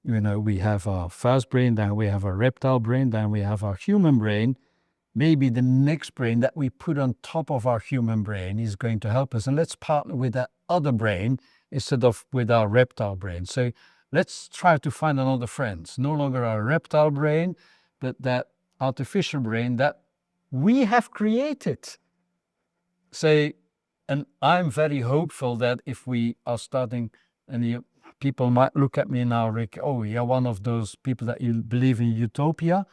we have our first brain, then we have our reptile brain, then we have our human brain. Maybe the next brain that we put on top of our human brain is going to help us. And let's partner with that other brain instead of with our reptile brain. So let's try to find another friend. No longer our reptile brain, but that artificial brain that we have created. So, and I'm very hopeful that if we are starting, and people might look at me now, Rik, oh, you're one of those people that you believe in utopia.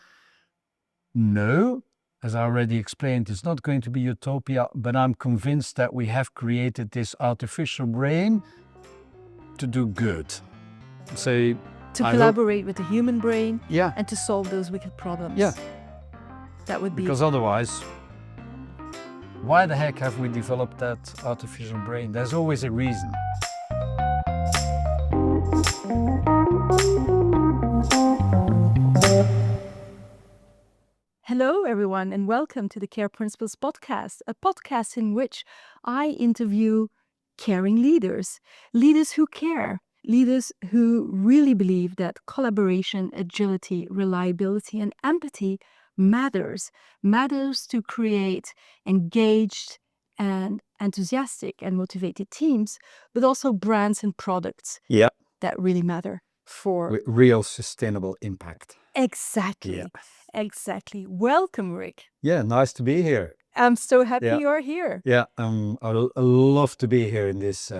No, as I already explained, it's not going to be utopia, but I'm convinced that we have created this artificial brain to do good. So to collaborate with the human brain, yeah, and to solve those wicked problems. Yeah. That would be... Because otherwise, why the heck have we developed that artificial brain? There's always a reason. Hello, everyone, and welcome to the Care Principles podcast, a podcast in which I interview caring leaders, leaders who care, leaders who really believe that collaboration, agility, reliability, and empathy matters to create engaged and enthusiastic and motivated teams, but also brands and products that really matter for with real sustainable impact. Exactly. Yeah. Exactly. Welcome, Rik. Yeah, nice to be here. I'm so happy you're here. Yeah, I love to be here in this.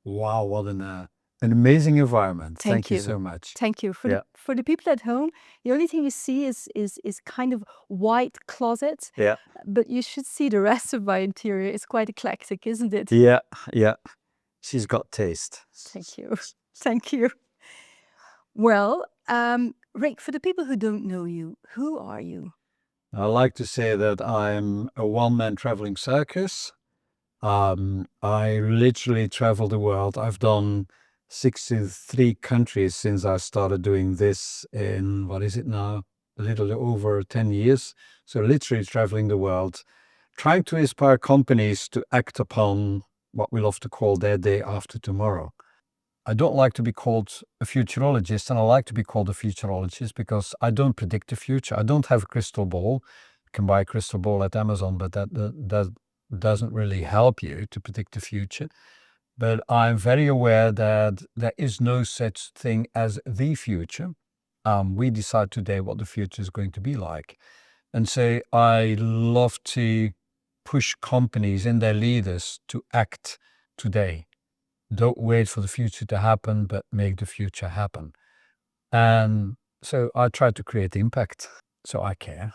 Wow, what an amazing environment. Thank you so much. Thank you. For the people at home, the only thing you see is kind of white closet. Yeah. But you should see the rest of my interior. It's quite eclectic, isn't it? Yeah. She's got taste. Thank you. Thank you. Well, Rik, for the people who don't know you, who are you? I like to say that I'm a one-man traveling circus. I literally travel the world. I've done 63 countries since I started doing this in, what is it now? A little over 10 years. So literally traveling the world, trying to inspire companies to act upon what we love to call their day after tomorrow. I don't like to be called a futurologist, and I like to be called a futurologist because I don't predict the future. I don't have a crystal ball. You can buy a crystal ball at Amazon, but that doesn't really help you to predict the future. But I'm very aware that there is no such thing as the future. We decide today what the future is going to be like. And so I love to push companies and their leaders to act today. Don't wait for the future to happen, but make the future happen. And so I try to create impact. So I care.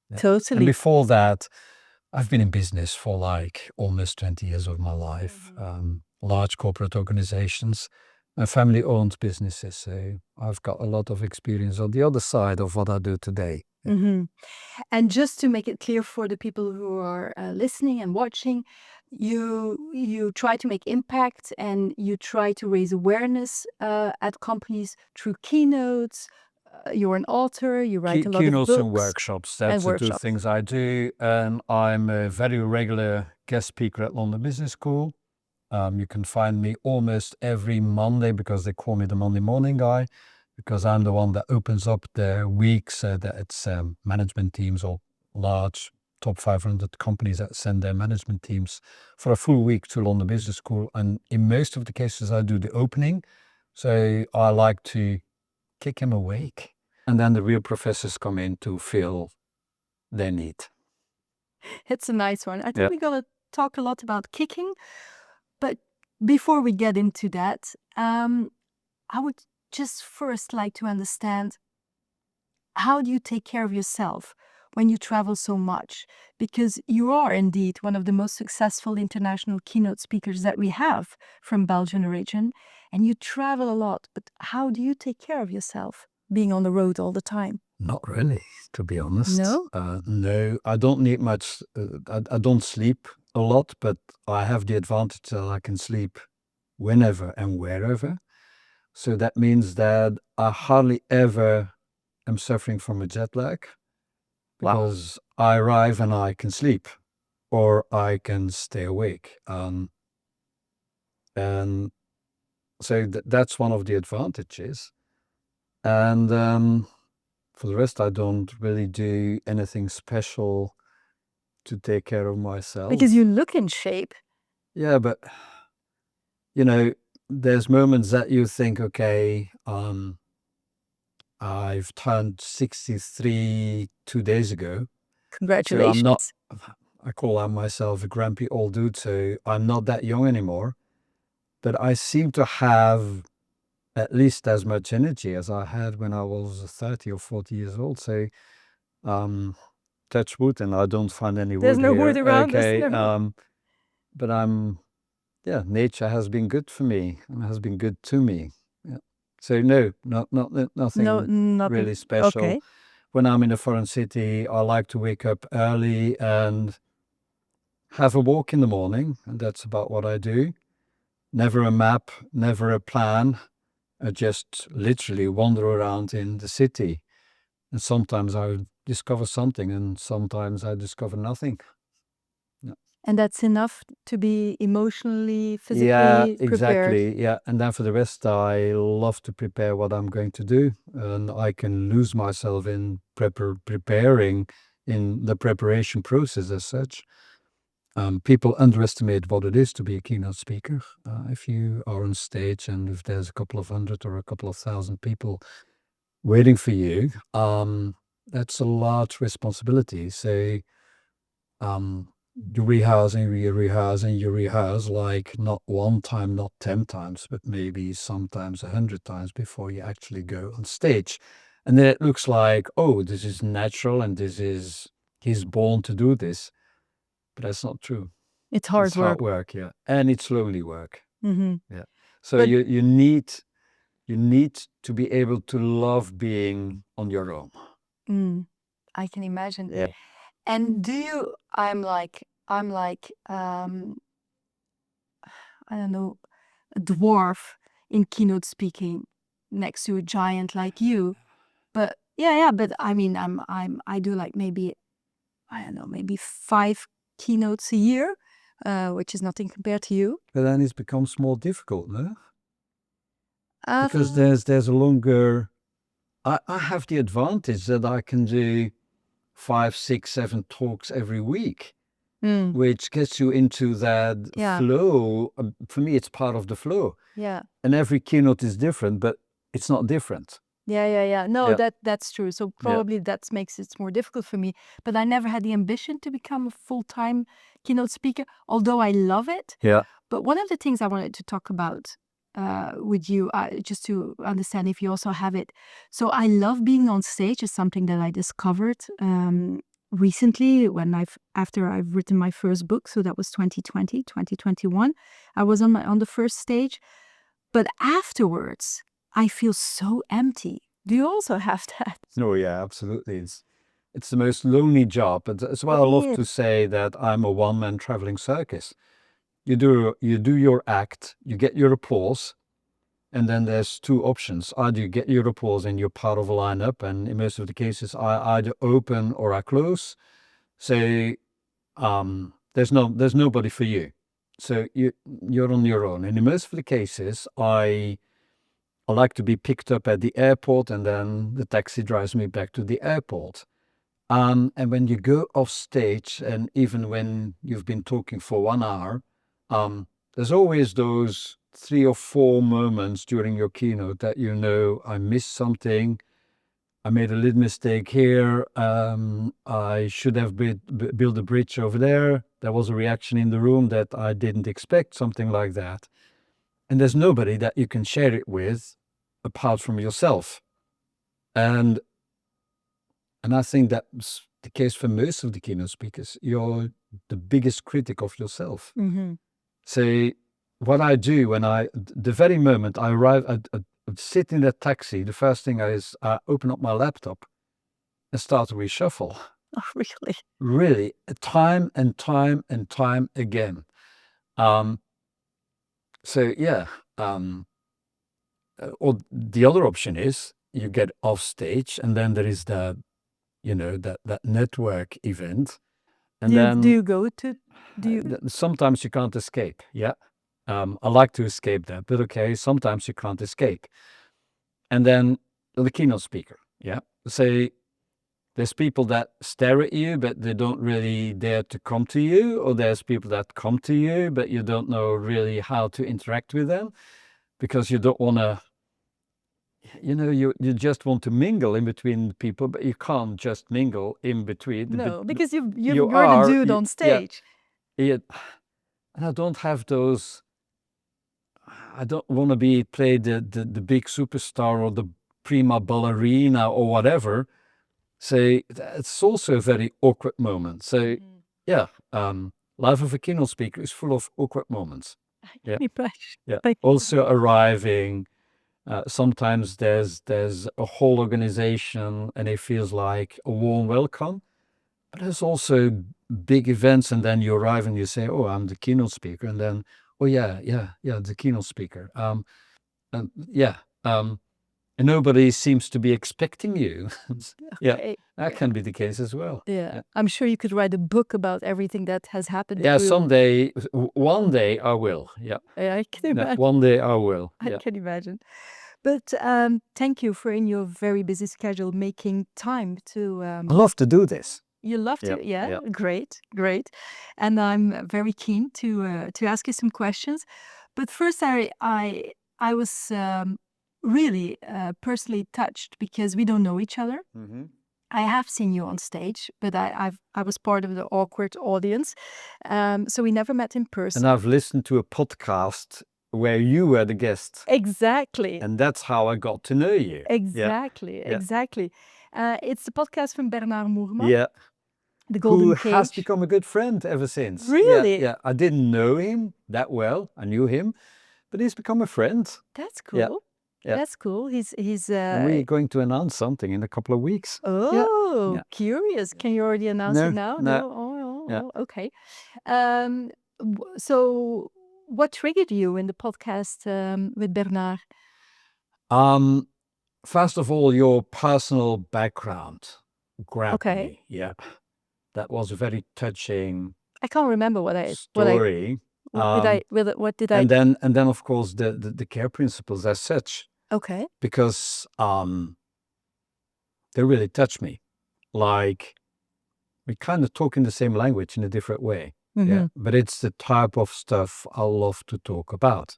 Yeah. Totally. And before that, I've been in business for like almost 20 years of my life. Large corporate organizations and family-owned businesses. So I've got a lot of experience on the other side of what I do today. Mm-hmm. And just to make it clear for the people who are listening and watching, you try to make impact and you try to raise awareness at companies through keynotes. You're an author, you write a lot of books. Keynotes and workshops, that's the two things I do. And I'm a very regular guest speaker at London Business School. You can find me almost every Monday because they call me the Monday morning guy, because I'm the one that opens up the weeks that it's management teams or large top 500 companies that send their management teams for a full week to London Business School. And in most of the cases, I do the opening. So I like to kick them awake. And then the real professors come in to fill their need. It's a nice one. I think we're going to talk a lot about kicking. But before we get into that, I would just first like to understand, how do you take care of yourself when you travel so much? Because you are indeed one of the most successful international keynote speakers that we have from Belgian origin, and you travel a lot. But how do you take care of yourself being on the road all the time? Not really, to be honest. No? No, I don't need much. I don't sleep a lot, but I have the advantage that I can sleep whenever and wherever. So that means that I hardly ever am suffering from a jet lag, because I arrive and I can sleep or I can stay awake. And so that's one of the advantages. And for the rest, I don't really do anything special to take care of myself. Because you look in shape. Yeah, but there's moments that you think, okay, I've turned 63 2 days ago. So I'm not, Congratulations. I call out myself a grumpy old dude, so I'm not that young anymore. But I seem to have at least as much energy as I had when I was 30 or 40 years old. So touch wood, and I don't find any There's wood no here. wood around us, Okay, no. but nature has been good for me and has been good to me. Yeah. So no, nothing No, nothing. really special. Okay. When I'm in a foreign city, I like to wake up early and have a walk in the morning, and that's about what I do. Never a map, never a plan. I just literally wander around in the city. And sometimes I discover something, and sometimes I discover nothing. Yeah. And that's enough to be emotionally, physically Yeah, prepared. exactly. Yeah. And then for the rest, I love to prepare what I'm going to do. And I can lose myself in preparing in the preparation process as such. People underestimate what it is to be a keynote speaker. If you are on stage and if there's a couple of hundred or a couple of thousand people waiting for you, that's a large responsibility. So you rehearse and you rehearse and you rehearse like not one time, not 10 times, but maybe sometimes 100 times before you actually go on stage. And then it looks like, oh, this is natural and he's born to do this. But that's not true. It's hard It's work. hard work, yeah. And it's lonely work. Mm-hmm. Yeah. So But- you need to be able to love being on your own. I can imagine. Yeah. And do you, I'm like, I don't know, a dwarf in keynote speaking next to a giant like you. But yeah, but I mean, I do like maybe, I don't know, maybe 5 keynotes a year, which is nothing compared to you. But then it becomes more difficult, no? Because there's a longer. I have the advantage that I can do 5, 6, 7 talks every week, which gets you into that flow. For me, it's part of the flow. Yeah. And every keynote is different, but it's not different. Yeah. No, Yeah. that's true. So probably that makes it more difficult for me. But I never had the ambition to become a full-time keynote speaker, although I love it. Yeah. But one of the things I wanted to talk about with you, just to understand if you also have it. So I love being on stage. Is something that I discovered recently after I've written my first book. So that was 2020, 2021. I was on the first stage. But afterwards, I feel so empty. Do you also have that? Oh yeah, absolutely. It's the most lonely job, but that's why I love to say that I'm a one-man traveling circus. You do your act, you get your applause, and then there's 2 options. Either you get your applause and you're part of a lineup, and in most of the cases, I either open or I close. So there's nobody for you. So you're on your own. And in most of the cases, I like to be picked up at the airport, and then the taxi drives me back to the airport. And when you go off stage, and even when you've been talking for 1 hour, there's always those 3 or 4 moments during your keynote that I missed something. I made a little mistake here. I should have built a bridge over there. There was a reaction in the room that I didn't expect, something like that. And there's nobody that you can share it with apart from yourself. And I think that's the case for most of the keynote speakers. You're the biggest critic of yourself. Mm-hmm. So what I do the very moment I arrive, I sit in that taxi, the first thing is I open up my laptop and start to reshuffle. Oh, really? Really, time and time and time again. So yeah, or the other option is you get off stage, and then there is that network event, and do you go to? Sometimes you can't escape. Yeah, I like to escape that, but okay, sometimes you can't escape, and then the keynote speaker. Yeah. Say there's people that stare at you, but they don't really dare to come to you, or there's people that come to you, but you don't know really how to interact with them because you don't want to, you just want to mingle in between people, but you can't just mingle in between. No, because you're You the are, dude on stage. and I don't have those. I don't want to play the big superstar or the prima ballerina or whatever. So it's also a very awkward moment. So yeah, life of a keynote speaker is full of awkward moments. Yeah, yeah. Also arriving. Sometimes there's a whole organization and it feels like a warm welcome. But there's also big events, and then you arrive and you say, "Oh, I'm the keynote speaker," and then, "Oh yeah, the keynote speaker." And yeah, and nobody seems to be expecting you. Yeah, that can be the case as well. Yeah, I'm sure you could write a book about everything that has happened. Yeah, someday, one day I will. Yeah, I can imagine. One day I will. I can imagine. But thank you for, in your very busy schedule, making time to. I love to do this. You love to, yeah. Great. And I'm very keen to ask you some questions. But first, I was really personally touched because we don't know each other. I have seen you on stage, but I was part of the awkward audience, so we never met in person. And I've listened to a podcast where you were the guest. Exactly. And that's how I got to know you. Exactly. It's the podcast from Bernard Moerman. Yeah. The Golden Who Cage. has become a good friend ever since. Really? Yeah. I didn't know him that well. I knew him, but he's become a friend. That's cool. Yeah. That's cool. He's and we're going to announce something in a couple of weeks. Oh, curious. Can you already announce it now? No. Oh, okay. So what triggered you in the podcast with Bernard? First of all, your personal background grabbed me. Yeah. That was a very touching. I can't remember what story. What did I? And then of course the care principles as such. Okay. Because they really touch me. Like we kind of talk in the same language in a different way. Yeah. But it's the type of stuff I love to talk about.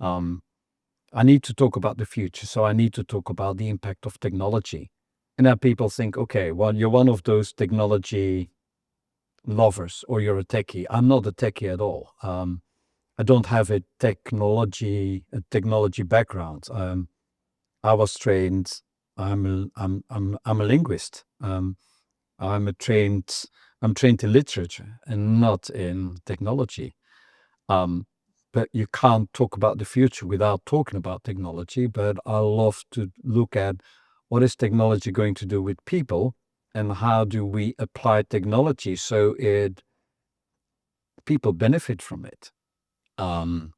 I need to talk about the future, so I need to talk about the impact of technology. And then people think, okay, well, you're one of those technology lovers or you're a techie. I'm not a techie at all. I don't have a technology background. I was trained. I'm a linguist. I'm trained in literature and not in technology. But you can't talk about the future without talking about technology. But I love to look at what is technology going to do with people, and how do we apply technology so people benefit from it. And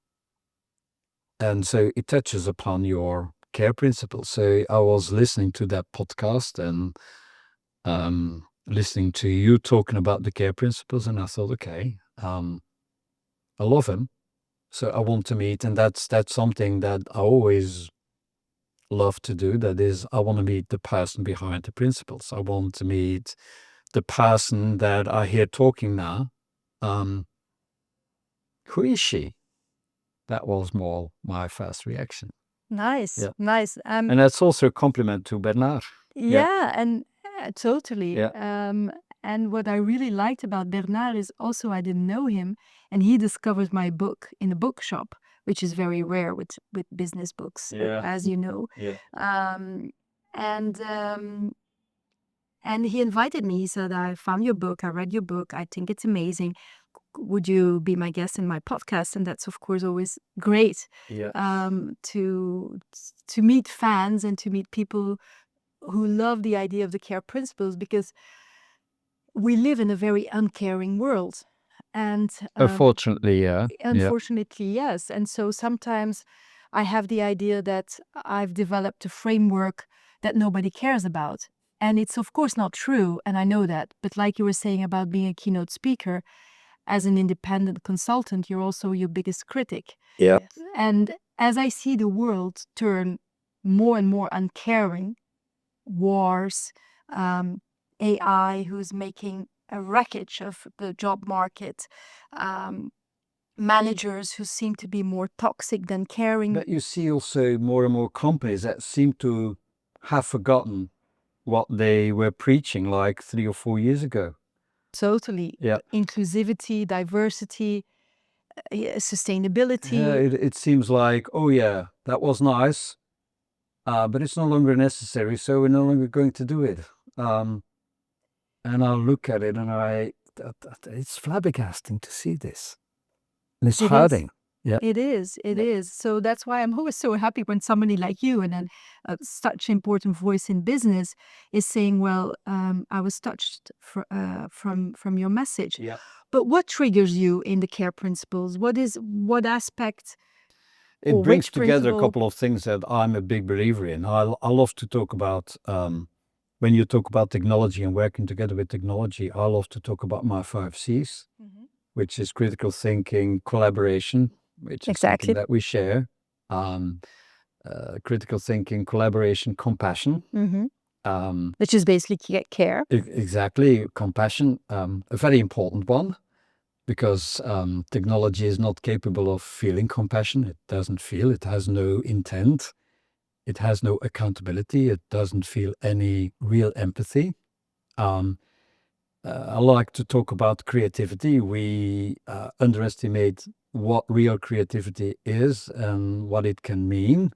so it touches upon your care principles. So I was listening to that podcast and listening to you talking about the care principles, and I thought, okay, I love him. So I want to meet, and that's something that I always love to do. That is, I want to meet the person behind the principles. I want to meet the person that I hear talking now. Who is she? That was more my first reaction. Nice. And that's also a compliment to Bernard. And totally. And what I really liked about Bernard is also I didn't know him, and he discovered my book in a bookshop, which is very rare with business books, as you know. And he invited me. He said, I found your book, I read your book, I think it's amazing. Would you be my guest in my podcast? And that's of course always great to meet fans and to meet people who love the idea of the care principles, because we live in a very uncaring world. And unfortunately, yes. And so sometimes I have the idea that I've developed a framework that nobody cares about. And it's of course not true, and I know that. But like you were saying about being a keynote speaker, as an independent consultant, you're also your biggest critic. Yeah. And as I see the world turn more and more uncaring, wars, AI who's making a wreckage of the job market, managers who seem to be more toxic than caring. But you see also more and more companies that seem to have forgotten what they were preaching like 3 or 4 years ago. Totally. Yeah. Inclusivity, diversity, sustainability. Yeah, it seems like, oh yeah, that was nice, but it's no longer necessary, so we're no longer going to do it. And I look at it and it's flabbergasting to see this. And it's hurting. Yeah. It is. It is. So that's why I'm always so happy when somebody like you, and then such important voice in business, is saying, "Well, I was touched from your message." Yeah. But what triggers you in the care principles? What aspect? It or brings which together a principle? couple of things that I'm a big believer in. I love to talk about, when you talk about technology and working together with technology, I love to talk about my 5 C's, which is critical thinking, collaboration, which is Exactly. something that we share. Critical thinking, collaboration, compassion. Which is basically care. Exactly, compassion, a very important one, because technology is not capable of feeling compassion. It doesn't feel, it has no intent, it has no accountability, it doesn't feel any real empathy. I like to talk about creativity. We underestimate what real creativity is and what it can mean.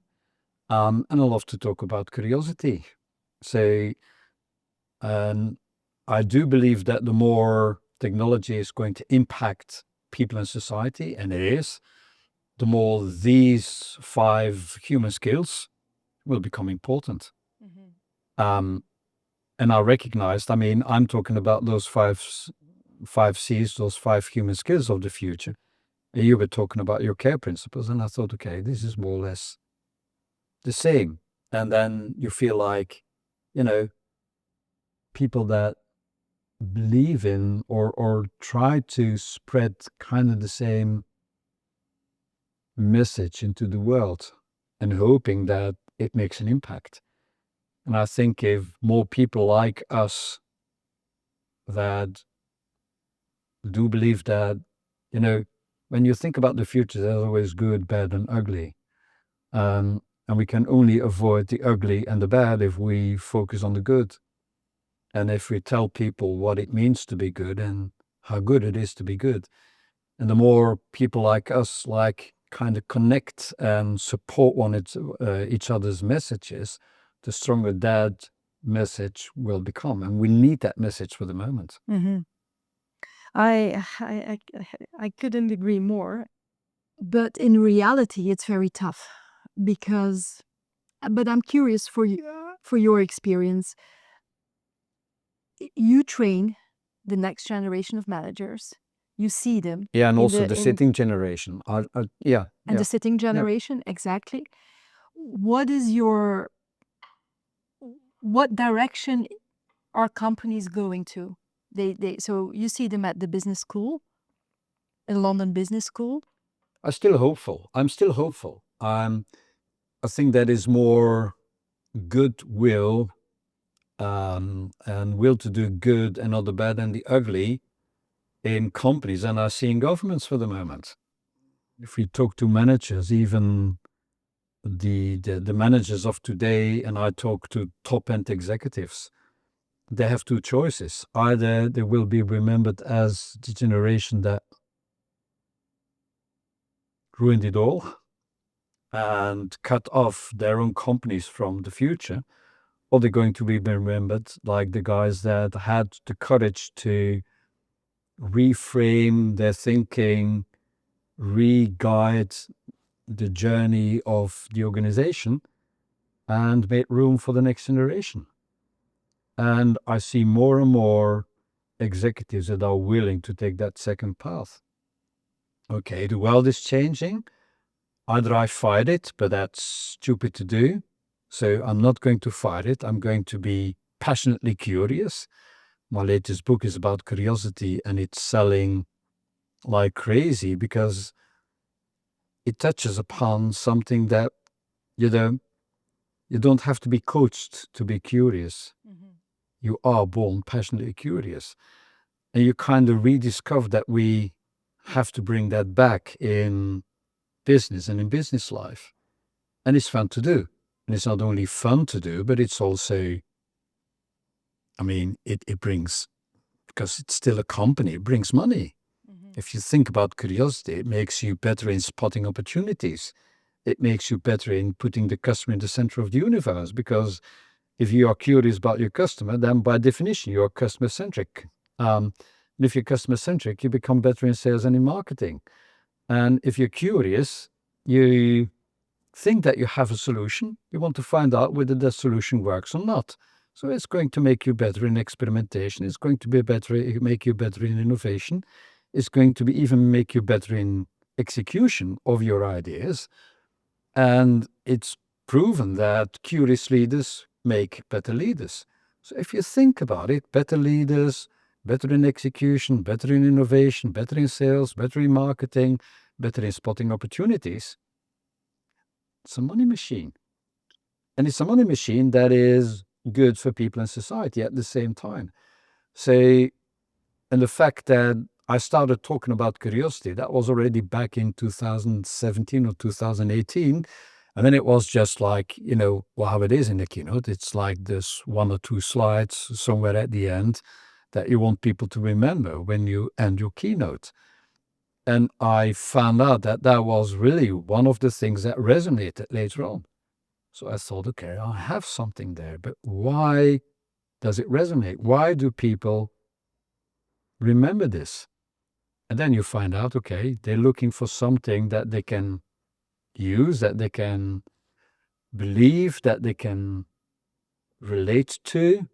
And I love to talk about curiosity. So, I do believe that the more technology is going to impact people and society, and it is, the more these 5 human skills will become important. And I recognized, I'm talking about those five C's, those 5 human skills of the future. And you were talking about your care principles, and I thought, okay, this is more or less the same. And then you feel like, people that believe in or try to spread kind of the same message into the world and hoping that it makes an impact. And I think if more people like us that do believe that, when you think about the future, there's always good, bad, and ugly. And we can only avoid the ugly and the bad if we focus on the good. And if we tell people what it means to be good and how good it is to be good. And the more people like us kind of connect and support each other's messages, the stronger that message will become. And we need that message for the moment. I couldn't agree more. But in reality, it's very tough because. But I'm curious for your experience. You train the next generation of managers. You see them. Yeah, and also the sitting generation. Yeah. And the sitting generation, exactly. What direction are companies going to? So you see them at the business school, in London Business School. I'm still hopeful. I think that is more goodwill, and will to do good and not the bad and the ugly in companies than I see in governments for the moment. If we talk to managers, even the managers of today, and I talk to top-end executives, they have 2 choices. Either they will be remembered as the generation that ruined it all and cut off their own companies from the future, or they're going to be remembered like the guys that had the courage to reframe their thinking, re-guide the journey of the organization, and made room for the next generation. And I see more and more executives that are willing to take that second path. Okay, the world is changing. Either I fight it, but that's stupid to do. So I'm not going to fight it. I'm going to be passionately curious. My latest book is about curiosity, and it's selling like crazy because it touches upon something that, You don't have to be coached to be curious. You are born passionately curious. And you kind of rediscover that we have to bring that back in business and in business life. And it's fun to do. And it's not only fun to do, but it's also, it brings, because it's still a company, it brings money. If you think about curiosity, it makes you better in spotting opportunities. It makes you better in putting the customer in the center of the universe, because if you are curious about your customer, then by definition, you are customer-centric. And if you're customer-centric, you become better in sales and in marketing. And if you're curious, you think that you have a solution. You want to find out whether that solution works or not. So it's going to make you better in experimentation. It's going to make you better in innovation. It's going to even make you better in execution of your ideas. And it's proven that curious leaders make better leaders. So if you think about it, better leaders, better in execution, better in innovation, better in sales, better in marketing, better in spotting opportunities, it's a money machine. And it's a money machine that is good for people and society at the same time. So, and the fact that I started talking about curiosity, that was already back in 2017 or 2018. And then it was just like, how it is in the keynote. It's like this 1 or 2 slides somewhere at the end that you want people to remember when you end your keynote. And I found out that that was really one of the things that resonated later on. So I thought, okay, I have something there, but why does it resonate? Why do people remember this? And then you find out, okay, they're looking for something that they can use, that they can believe, that they can relate to,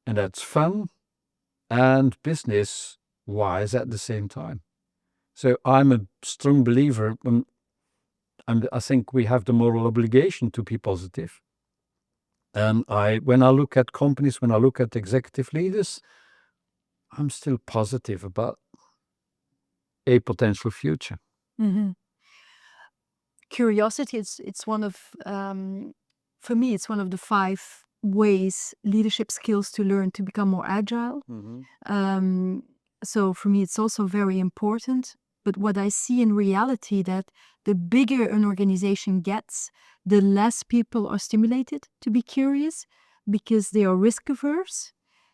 and that's fun and business wise at the same time. So I'm a strong believer, and I think we have the moral obligation to be positive. And when I look at companies, when I look at executive leaders, I'm still positive about a potential future. Curiosity, it's one of, for me, it's one of the 5 ways, leadership skills to learn to become more agile. So for me, it's also very important. But what I see in reality, that the bigger an organization gets, the less people are stimulated to be curious, because they are risk averse.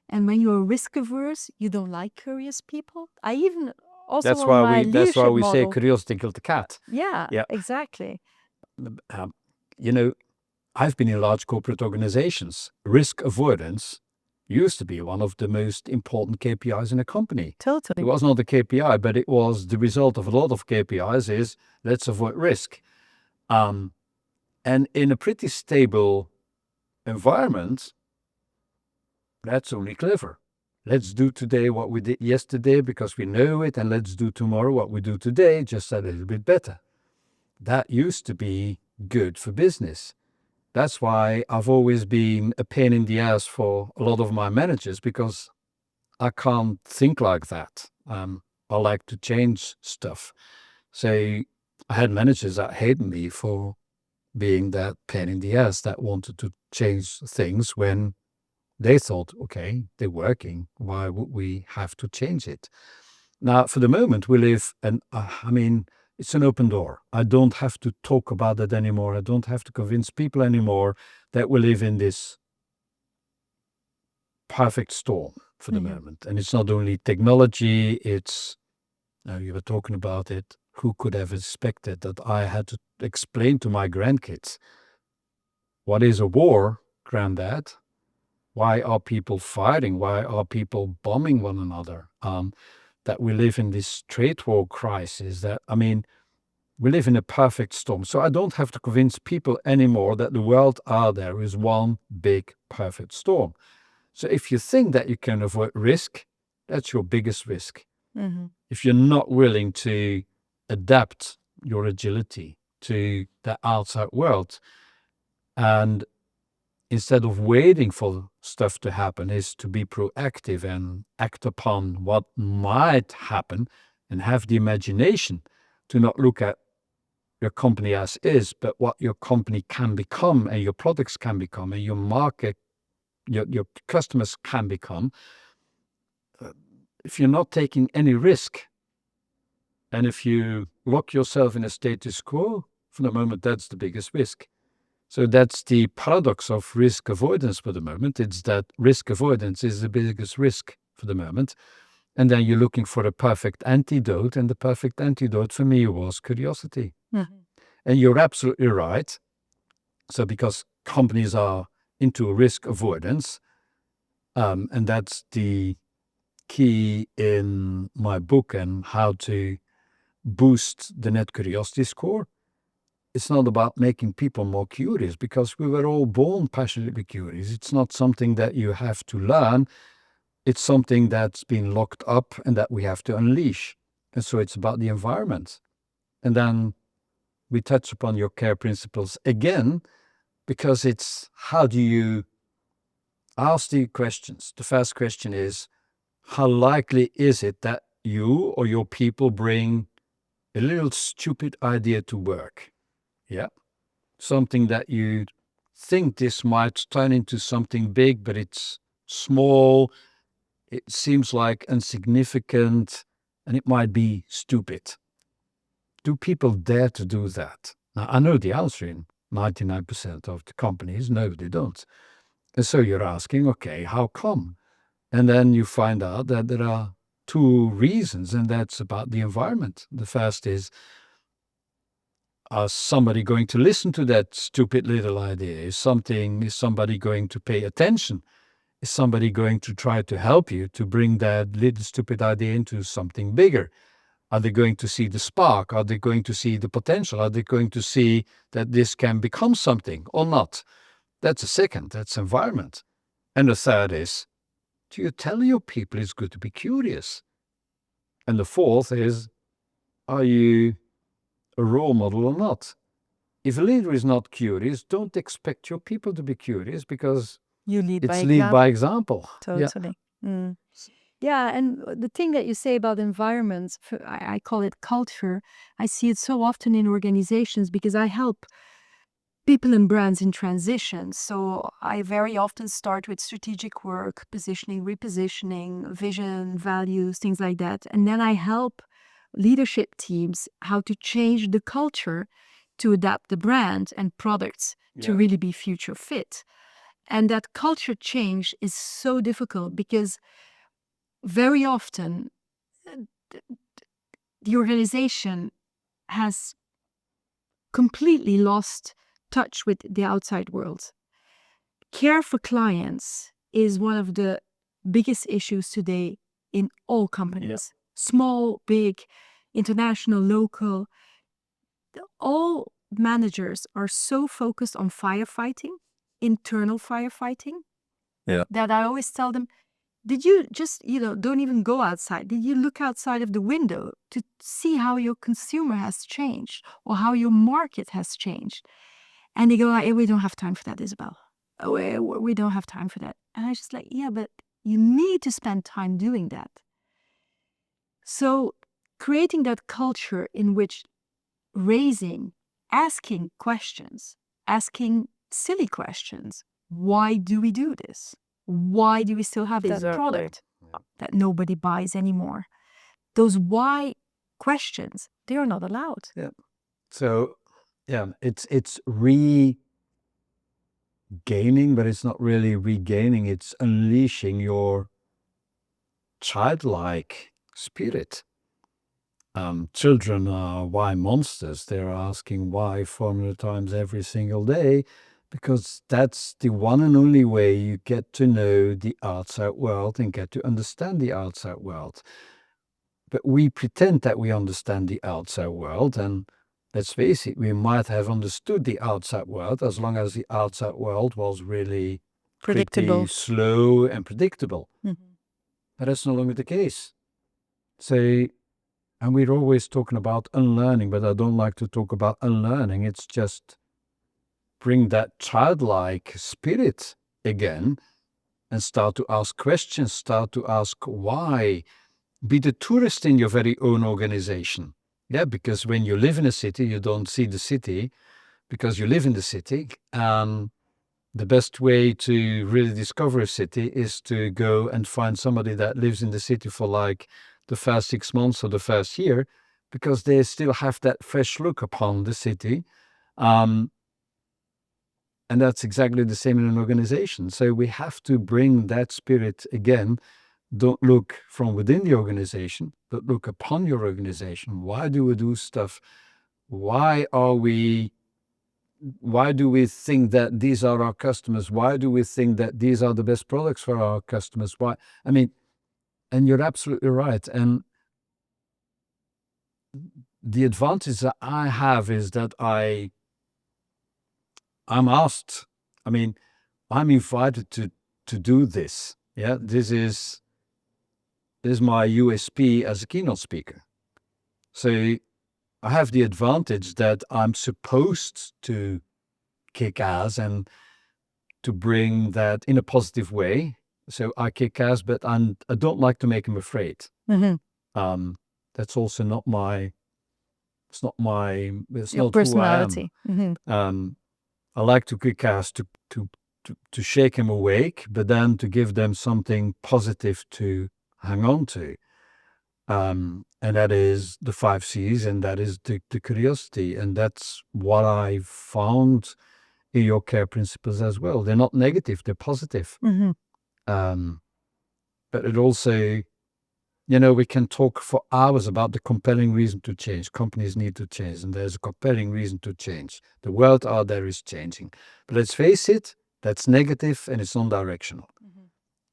And when you're risk averse, you don't like curious people. I even also That's on why my leadership we say model. curiosity killed the cat. Yeah, Yeah. exactly. I've been in large corporate organizations. Risk avoidance used to be one of the most important KPIs in a company. Totally. It was not a KPI, but it was the result of a lot of KPIs is let's avoid risk. And in a pretty stable environment, that's only clever. Let's do today what we did yesterday because we know it, and let's do tomorrow what we do today, just a little bit better. That used to be good for business. That's why I've always been a pain in the ass for a lot of my managers, because I can't think like that. I like to change stuff. So I had managers that hated me for being that pain in the ass that wanted to change things when they thought, okay, they're working. Why would we have to change it? Now, for the moment, we live, and it's an open door. I don't have to talk about it anymore. I don't have to convince people anymore that we live in this perfect storm for the moment. And it's not only technology, it's, you were talking about it, who could have expected that I had to explain to my grandkids, what is a war, granddad? Why are people fighting? Why are people bombing one another? That we live in this trade war crisis, we live in a perfect storm. So I don't have to convince people anymore that the world out there is one big perfect storm. So if you think that you can avoid risk, that's your biggest risk. If you're not willing to adapt your agility to the outside world, and instead of waiting for stuff to happen, is to be proactive and act upon what might happen, and have the imagination to not look at your company as is, but what your company can become and your products can become and your market, your customers can become, if you're not taking any risk, and if you lock yourself in a status quo, for the moment, that's the biggest risk. So that's the paradox of risk avoidance for the moment. It's that risk avoidance is the biggest risk for the moment. And then you're looking for a perfect antidote. And the perfect antidote for me was curiosity. Mm-hmm. And you're absolutely right. So because companies are into risk avoidance, and that's the key in my book and how to boost the net curiosity score. It's not about making people more curious, because we were all born passionately curious. It's not something that you have to learn. It's something that's been locked up and that we have to unleash. And so it's about the environment. And then we touch upon your care principles again, because it's how do you ask the questions? The first question is, how likely is it that you or your people bring a little stupid idea to work? Yeah. Something that you think this might turn into something big, but it's small, it seems like insignificant, and it might be stupid. Do people dare to do that? Now, I know the answer in 99% of the companies, no, they don't. And so you're asking, okay, how come? And then you find out that there are two reasons, and that's about the environment. The first is somebody going to listen to that stupid little idea? Is somebody going to pay attention? Is somebody going to try to help you to bring that little stupid idea into something bigger? Are they going to see the spark? Are they going to see the potential? Are they going to see that this can become something or not? That's a second, that's environment. And the third is, do you tell your people it's good to be curious? And the fourth is, are you a role model or not? If a leader is not curious, don't expect your people to be curious, because You lead by it's lead by example. example. Totally. Mm. Yeah, and the thing that you say about environments, I call it culture. I see it so often in organizations because I help people and brands in transition. So I very often start with strategic work, positioning, repositioning, vision, values, things like that. And then I help leadership teams how to change the culture to adapt the brand and products to Yeah. really be future fit. And that culture change is so difficult because very often the organization has completely lost touch with the outside world. Care for clients is one of the biggest issues today in all companies, small, big, international, local. All managers are so focused on firefighting, internal firefighting, that I always tell them, did you just, don't even go outside? Did you look outside of the window to see how your consumer has changed or how your market has changed? And they go like, we don't have time for that, Isabel. We don't have time for that. And I just like, yeah, but you need to spend time doing that. So creating that culture in which asking questions, asking silly questions. Why do we do this? Why do we still have that product that nobody buys anymore? Those why questions, they are not allowed. Yeah. So, it's regaining, but it's not really regaining. It's unleashing your childlike spirit. Children are why monsters. They're asking why 400 times every single day, because that's the one and only way you get to know the outside world and get to understand the outside world. But we pretend that we understand the outside world, and let's face it, we might have understood the outside world as long as the outside world was really Predictable. pretty slow and predictable. Mm-hmm. But that's no longer the case. So, and we're always talking about unlearning, but I don't like to talk about unlearning. It's just bring that childlike spirit again and start to ask questions, start to ask why. Be the tourist in your very own organization. Yeah, because when you live in a city, you don't see the city because you live in the city. The best way to really discover a city is to go and find somebody that lives in the city for like the first 6 months or the first year, because they still have that fresh look upon the city. Um, and that's exactly the same in an organization. So we have to bring that spirit again. Don't look from within the organization, but look upon your organization. Why do we do stuff? Why do we think that these are our customers? Why do we think that these are the best products for our customers? Why? I mean, and you're absolutely right. And the advantage that I have is that I'm asked. I mean, I'm invited to do this. Yeah, this is my USP as a keynote speaker. So I have the advantage that I'm supposed to kick ass and to bring that in a positive way. So I kick ass, but I don't like to make him afraid. Mhm. That's also not my. It's not my. It's Your not who I am. personality. I like to kick ass to shake him awake, but then to give them something positive to hang on to. And that is the 5 C's, and that is the curiosity. And that's what I found in your care principles as well. They're not negative, they're positive. Mhm. But it also, we can talk for hours about the compelling reason to change. Companies need to change, and there's a compelling reason to change. The world out there is changing. But let's face it, that's negative and it's non-directional.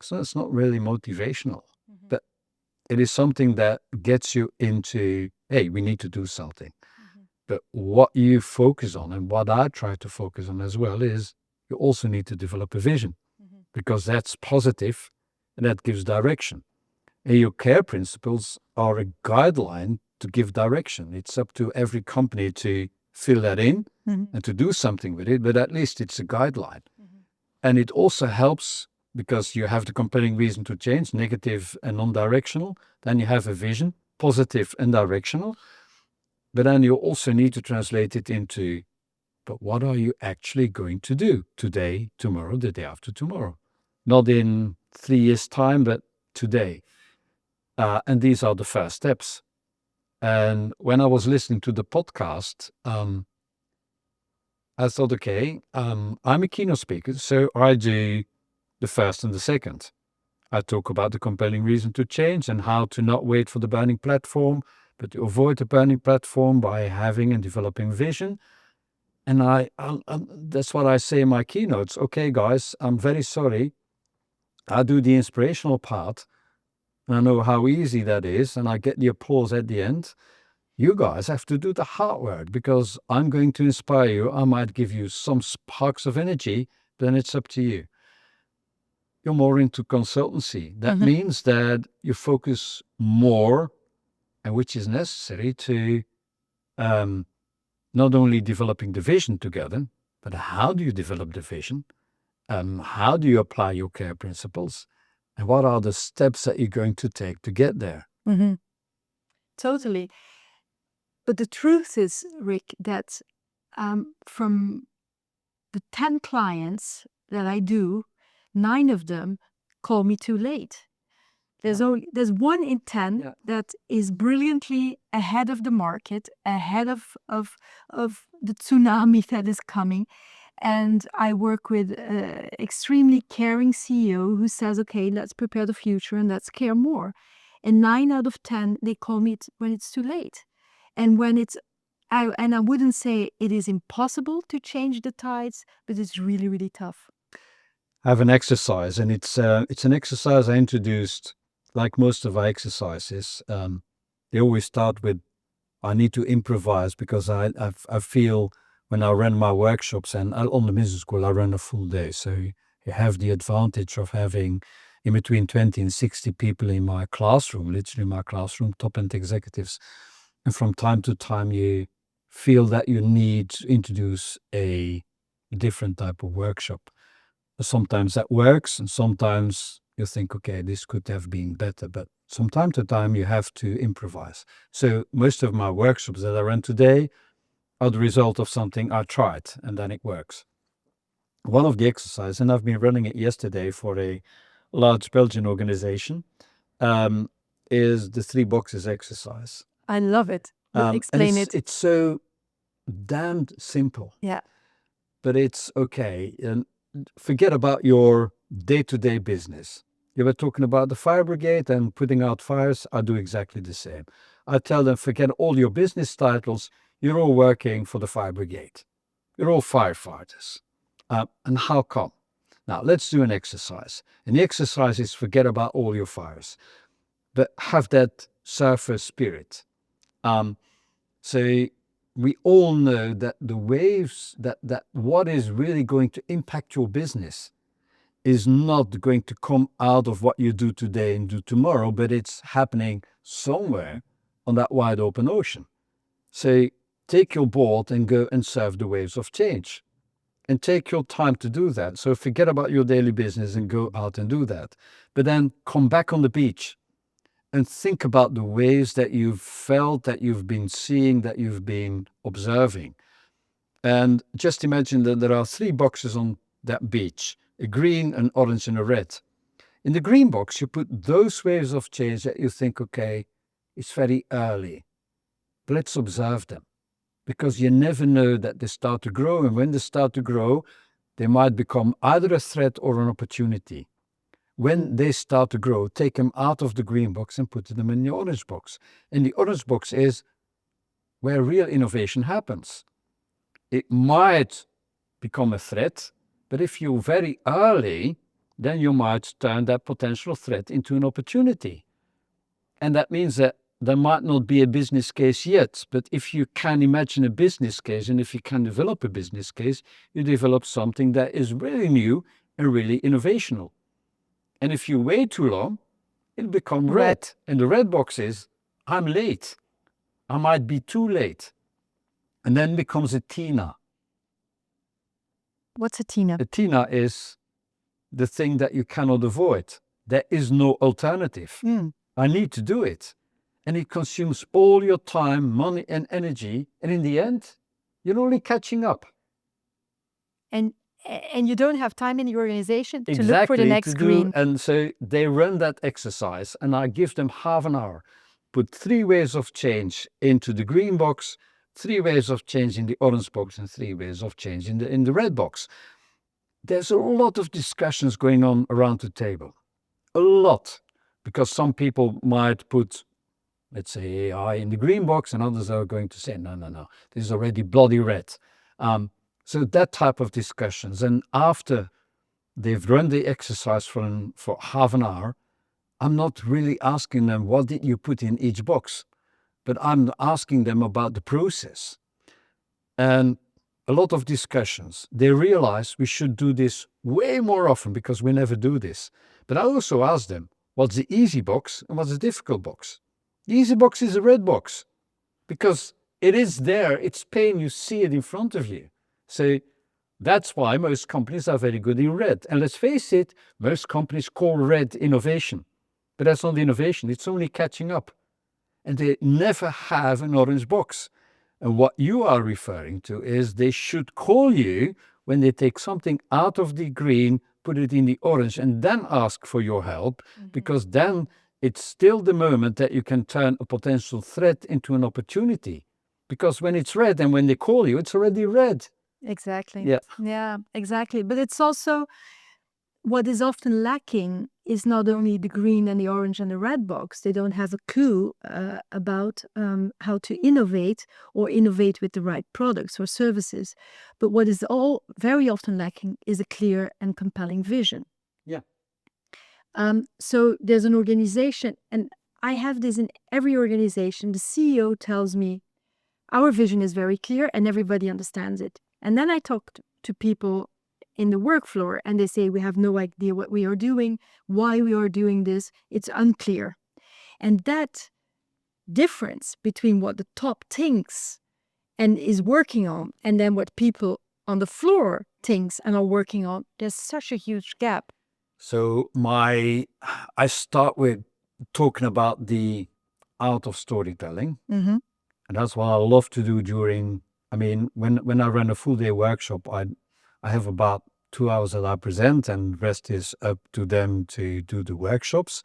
So it's not really motivational. But it is something that gets you into, hey, we need to do something. But what you focus on, and what I try to focus on as well, is you also need to develop a vision, because that's positive and that gives direction. And your care principles are a guideline to give direction. It's up to every company to fill that in and to do something with it, but at least it's a guideline. And it also helps because you have the compelling reason to change, negative and non-directional. Then you have a vision, positive and directional. But then you also need to translate it into, but what are you actually going to do today, tomorrow, the day after tomorrow? Not in 3 years' time, but today. And these are the first steps. And when I was listening to the podcast, I thought, okay, I'm a keynote speaker, so I do the first and the second. I talk about the compelling reason to change and how to not wait for the burning platform, but to avoid the burning platform by having and developing vision. And that's what I say in my keynotes. Okay, guys, I'm very sorry. I do the inspirational part, and I know how easy that is, and I get the applause at the end. You guys have to do the hard work, because I'm going to inspire you. I might give you some sparks of energy, then it's up to you. You're more into consultancy. That means that you focus more, and which is necessary to not only developing the vision together, but how do you develop the vision? How do you apply your care principles? And what are the steps that you're going to take to get there? Totally. But the truth is, Rik, that from the 10 clients that I do, 9 of them call me too late. There's 1 in 10 that is brilliantly ahead of the market, ahead of the tsunami that is coming. And I work with an extremely caring CEO who says, okay, let's prepare the future and let's care more. And 9 out of 10, they call me when it's too late. And when it's, I wouldn't say it is impossible to change the tides, but it's really, really tough. I have an exercise, and it's an exercise I introduced, like most of our exercises. They always start with, I need to improvise, because I feel when I run my workshops, and on the business school, I run a full day. So you have the advantage of having in between 20 and 60 people in my classroom, literally my classroom, top-end executives. And from time to time, you feel that you need to introduce a different type of workshop. Sometimes that works, and sometimes you think, okay, this could have been better. But from time to time, you have to improvise. So most of my workshops that I run today are the result of something I tried, and then it works. One of the exercises, and I've been running it yesterday for a large Belgian organization, is the 3 boxes exercise. I love it. And Explain it. it's so damned simple, Yeah. but it's okay. And forget about your day-to-day business. You were talking about the fire brigade and putting out fires. I do exactly the same. I tell them, forget all your business titles. You're all working for the fire brigade. You're all firefighters. And how come? Now, let's do an exercise. And the exercise is forget about all your fires, but have that surfer spirit. So we all know that the waves, that what is really going to impact your business is not going to come out of what you do today and do tomorrow, but it's happening somewhere on that wide open ocean. So take your board and go and surf the waves of change. And take your time to do that. So forget about your daily business and go out and do that. But then come back on the beach and think about the waves that you've felt, that you've been seeing, that you've been observing. And just imagine that there are 3 boxes on that beach, a green, an orange, and a red. In the green box, you put those waves of change that you think, okay, it's very early, but let's observe them. Because you never know that they start to grow, and when they start to grow, they might become either a threat or an opportunity. When they start to grow, take them out of the green box and put them in the orange box. And the orange box is where real innovation happens. It might become a threat, but if you're very early, then you might turn that potential threat into an opportunity. And that means that there might not be a business case yet, but if you can imagine a business case and if you can develop a business case, you develop something that is really new and really innovational. And if you wait too long, it'll become red. And the red box is, I'm late. I might be too late. And then becomes a TINA. What's a TINA? A TINA is the thing that you cannot avoid. There is no alternative. I need to do it. And it consumes all your time, money, and energy. And in the end, you're only catching up. And you don't have time in your organization to look for the next green. And so they run that exercise, and I give them half an hour. Put 3 waves of change into the green box, 3 waves of change in the orange box, and 3 waves of change in the red box. There's a lot of discussions going on around the table. A lot. Because some people might put, let's say, AI in the green box, and others are going to say, no, this is already bloody red. So that type of discussions. And after they've run the exercise for half an hour, I'm not really asking them, what did you put in each box? But I'm asking them about the process. And a lot of discussions. They realize we should do this way more often because we never do this. But I also ask them, what's the easy box and what's the difficult box? The easy box is a red box because it is there, it's plain, you see it in front of you. So that's why most companies are very good in red. And let's face it, most companies call red innovation. But that's not innovation, it's only catching up. And they never have an orange box. And what you are referring to is they should call you when they take something out of the green, put it in the orange, and then ask for your help, because then it's still the moment that you can turn a potential threat into an opportunity. Because when it's red and when they call you, it's already red. Exactly. Yeah. Yeah, exactly. But it's also what is often lacking is not only the green and the orange and the red box. They don't have a clue about how to innovate or innovate with the right products or services. But what is all very often lacking is a clear and compelling vision. Yeah. So there's an organization, and I have this in every organization. The CEO tells me, our vision is very clear and everybody understands it. And then I talk to people in the work floor and they say, we have no idea what we are doing, why we are doing this, it's unclear. And that difference between what the top thinks and is working on and then what people on the floor thinks and are working on, there's such a huge gap. So I start with talking about the art of storytelling. Mm-hmm. And that's what I love to do during, I mean, when I run a full day workshop, I have about 2 hours that I present, and the rest is up to them to do the workshops.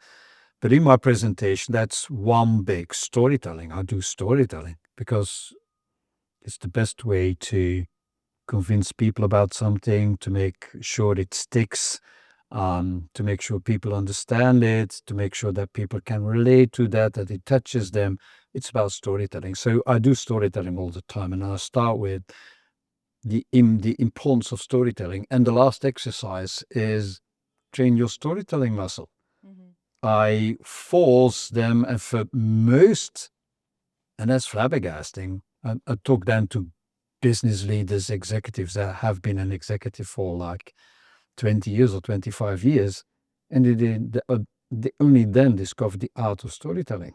But in my presentation, that's one big storytelling. I do storytelling because it's the best way to convince people about something, to make sure it sticks, to make sure people understand it, to make sure that people can relate to that it touches them. It's about storytelling. So I do storytelling all the time, and I start with the importance of storytelling. And the last exercise is train your storytelling muscle. Mm-hmm. I force them, and for most, and that's flabbergasting, I talk then to business leaders, executives that have been an executive for like 20 years or 25 years, and they only then discover the art of storytelling,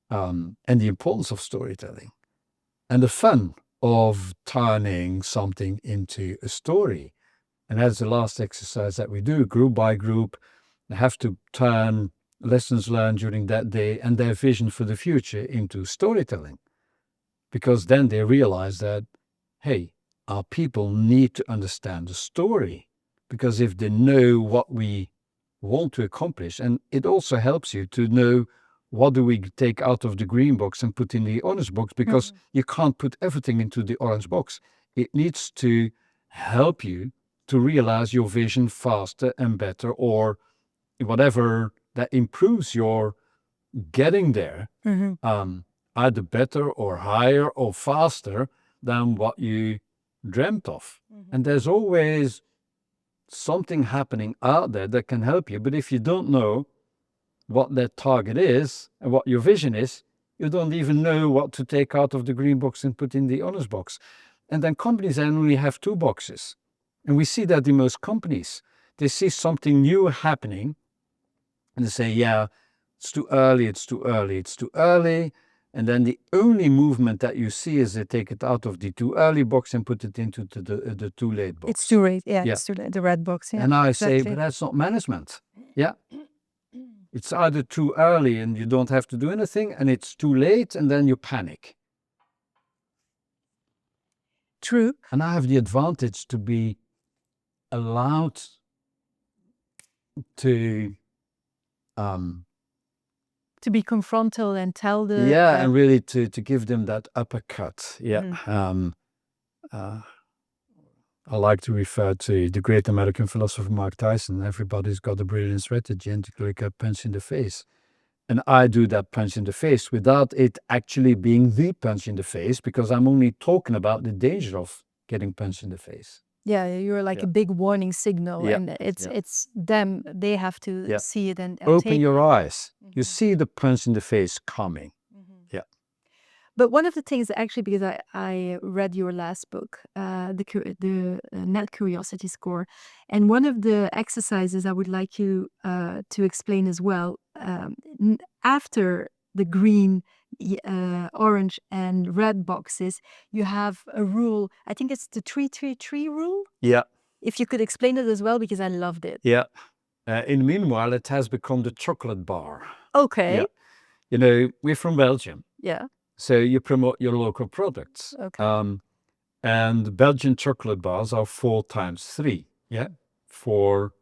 and the importance of storytelling, and the fun of turning something into a story. And that's the last exercise that we do, group by group. They have to turn lessons learned during that day and their vision for the future into storytelling. Because then they realize that, hey, our people need to understand the story. Because if they know what we want to accomplish, and it also helps you to know what do we take out of the green box and put in the orange box, because you can't put everything into the orange box. It needs to help you to realize your vision faster and better, or whatever that improves your getting there, either better or higher or faster than what you dreamt of. And there's always something happening out there that can help you. But if you don't know what that target is and what your vision is, you don't even know what to take out of the green box and put in the orange box. And then companies then only have two boxes. And we see that in most companies. They see something new happening and they say, yeah, it's too early, it's too early, it's too early. And then the only movement that you see is they take it out of the too early box and put it into the too late box. It's too late. Yeah, it's too late. The red box. Yeah. And I say, but that's not management. Yeah. It's either too early and you don't have to do anything, and it's too late and then you panic. True. And I have the advantage to be allowed to be confrontal and tell the and really to give them that uppercut. I like to refer to the great American philosopher Mark Tyson. Everybody's got a brilliant strategy and to click a punch in the face. And I do that punch in the face without it actually being the punch in the face, because I'm only talking about the danger of getting punched in the face. Yeah, you're like a big warning signal, and it's them. They have to see it and open your eyes. You see the punch in the face coming. But one of the things, actually, because I read your last book, the Net Curiosity Score, and one of the exercises I would like you to explain as well, after the green, orange, and red boxes, you have a rule. I think it's the 3-3-3 rule. Yeah. If you could explain it as well, because I loved it. Yeah. In the meanwhile, it has become the chocolate bar. Okay. Yeah. You know, we're from Belgium. Yeah. So you promote your local products. Okay. And Belgian chocolate bars are 4 times 3. Yeah. Four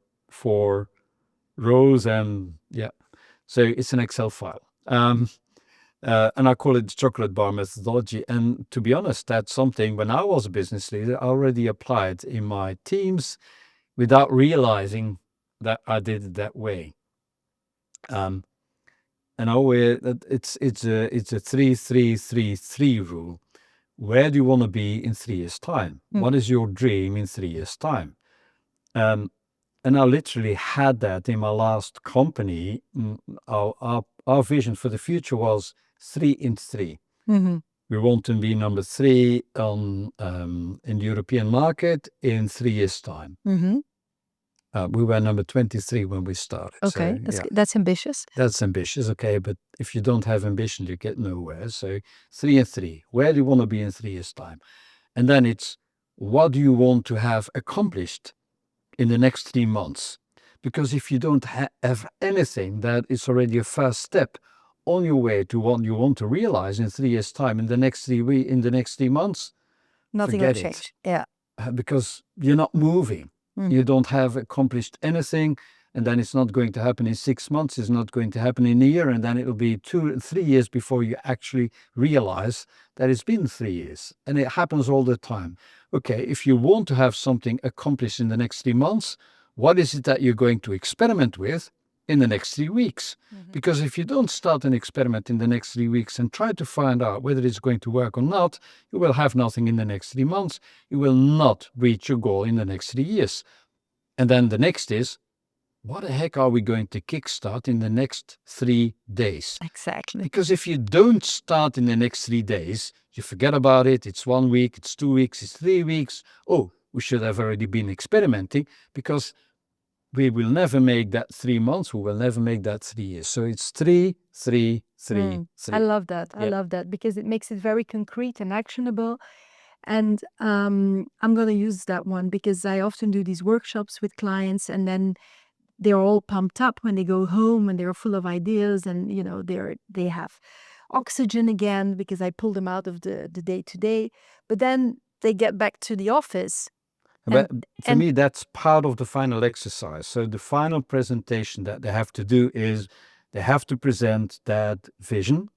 rows, and so it's an Excel file. And I call it the chocolate bar methodology. And to be honest, that's something when I was a business leader, I already applied in my teams without realizing that I did it that way. And always it's a 3-3-3-3 rule. Where do you want to be in 3 years' time? What is your dream in 3 years' time? And I literally had that in my last company. Our vision for the future was 3 in 3. We want to be number 3 in the European market in 3 years' time. We were number 23 when we started. Okay, so, that's ambitious. That's ambitious, okay, but if you don't have ambition, you get nowhere. So 3 and 3. Where do you want to be in 3 years' time? And then it's, what do you want to have accomplished in the next 3 months? Because if you don't have anything, that is already a first step on your way to what you want to realize in 3 years' time, in the next 3 months, Nothing will forget it. change. Yeah. Because you're not moving. You don't have accomplished anything, and then it's not going to happen in 6 months, it's not going to happen in a year, and then it'll be 3 years before you actually realize that it's been 3 years. And it happens all the time. Okay, if you want to have something accomplished in the next 3 months, what is it that you're going to experiment with in the next 3 weeks? Because if you don't start an experiment in the next 3 weeks and try to find out whether it's going to work or not, you will have nothing in the next 3 months. You will not reach your goal in the next 3 years. And then the next is, what the heck are we going to kickstart in the next 3 days? Exactly. Because if you don't start in the next 3 days, you forget about it. It's 1 week, it's 2 weeks, it's 3 weeks. Oh, we should have already been experimenting, because we will never make that 3 months. We will never make that 3 years. So it's 3, 3, 3, 3. I love that. I love that, because it makes it very concrete and actionable. And I'm going to use that one, because I often do these workshops with clients, and then they're all pumped up when they go home, and they're full of ideas, and they have oxygen again, because I pull them out of the day to day. But then they get back to the office. But for me, that's part of the final exercise. So the final presentation that they have to do is they have to present that vision.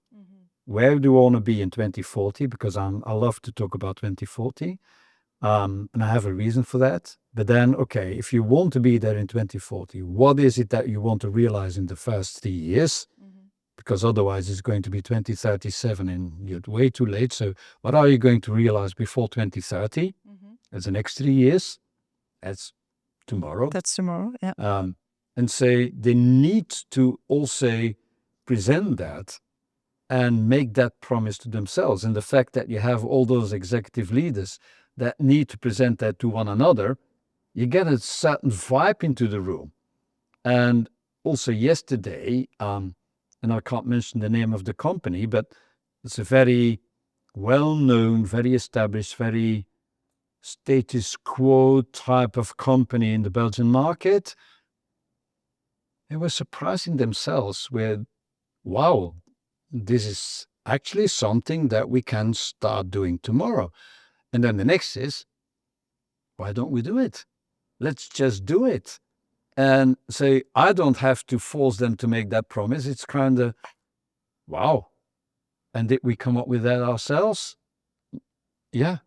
Where do you want to be in 2040? Because I love to talk about 2040. And I have a reason for that. But then, okay, if you want to be there in 2040, what is it that you want to realize in the first 3 years? Because otherwise it's going to be 2037 and you're way too late. So what are you going to realize before 2030? That's the next 3 years. That's tomorrow. That's tomorrow, yeah. And say they need to also present that and make that promise to themselves. And the fact that you have all those executive leaders that need to present that to one another, you get a certain vibe into the room. And also yesterday, and I can't mention the name of the company, but it's a very well-known, very established, very status quo type of company in the Belgian market. They were surprising themselves with, wow, this is actually something that we can start doing tomorrow. And then the next is, why don't we do it? Let's just do it. And say, I don't have to force them to make that promise. It's kind of, wow. And did we come up with that ourselves? Yeah.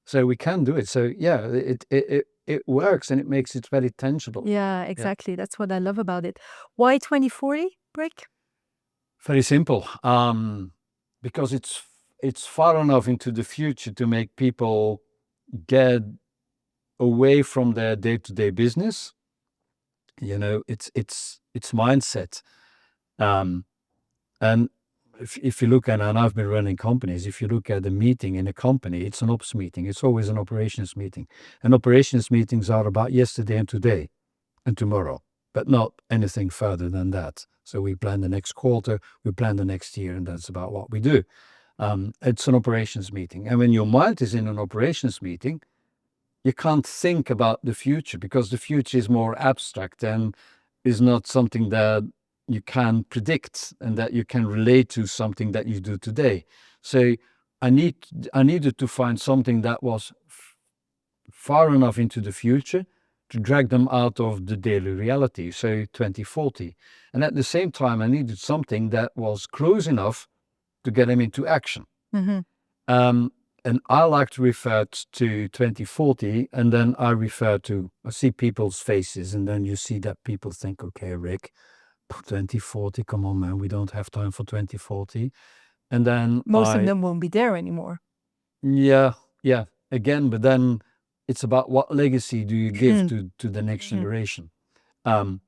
So we can do it. So yeah, it works, and it makes it very tangible. Yeah, exactly. That's what I love about it. Why 2040, Rik? Very simple. Because it's far enough into the future to make people get away from their day-to-day business. It's mindset. And if you look at, and I've been running companies, if you look at the meeting in a company, it's an ops meeting. It's always an operations meeting. And operations meetings are about yesterday and today and tomorrow, but not anything further than that. So we plan the next quarter, we plan the next year, and that's about what we do. It's an operations meeting. And when your mind is in an operations meeting, you can't think about the future, because the future is more abstract and is not something that you can predict and that you can relate to something that you do today. So I needed to find something that was far enough into the future to drag them out of the daily reality, so 2040. And at the same time, I needed something that was close enough to get them into action. And I like to refer to 2040, and then I see people's faces, and then you see that people think, okay, Rik, 2040, come on, man, we don't have time for 2040. And then most of them won't be there anymore. Yeah, again, but then it's about what legacy do you give to the next generation. And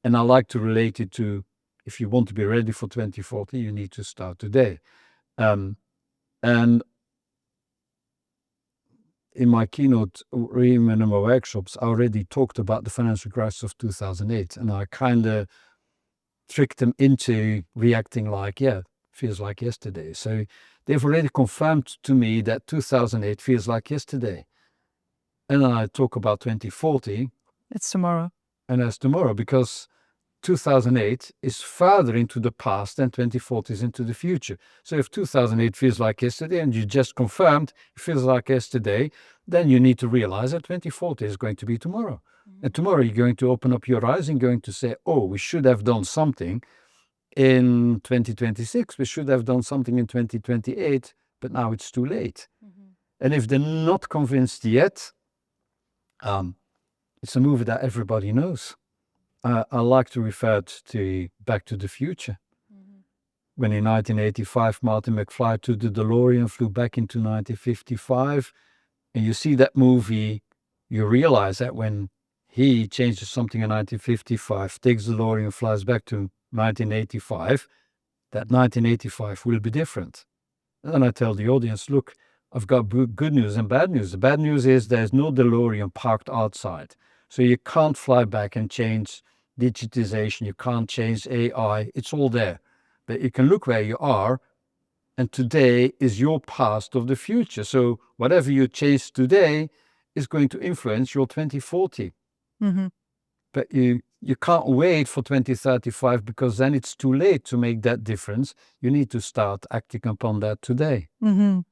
I like to relate it to, if you want to be ready for 2040, you need to start today. And in my keynote, in my workshops, I already talked about the financial crisis of 2008, and I kind of tricked them into reacting like, yeah, feels like yesterday. So they've already confirmed to me that 2008 feels like yesterday. And then I talk about 2040. It's tomorrow. and as tomorrow, because 2008 is further into the past than 2040 is into the future. So if 2008 feels like yesterday and you just confirmed it feels like yesterday, then you need to realize that 2040 is going to be tomorrow. And tomorrow you're going to open up your eyes and going to say, oh, we should have done something in 2026. We should have done something in 2028, but now it's too late. And if they're not convinced yet, it's a movie that everybody knows. I like to refer to Back to the Future. When in 1985 Martin McFly took the DeLorean, flew back into 1955, and you see that movie, you realize that when he changes something in 1955, takes the DeLorean, flies back to 1985, that 1985 will be different. And then I tell the audience, look, I've got good news and bad news. The bad news is there's no DeLorean parked outside. So you can't fly back and change digitization. You can't change AI. It's all there. But you can look where you are, and today is your past of the future. So whatever you change today is going to influence your 2040. But you can't wait for 2035 because then it's too late to make that difference. You need to start acting upon that today. I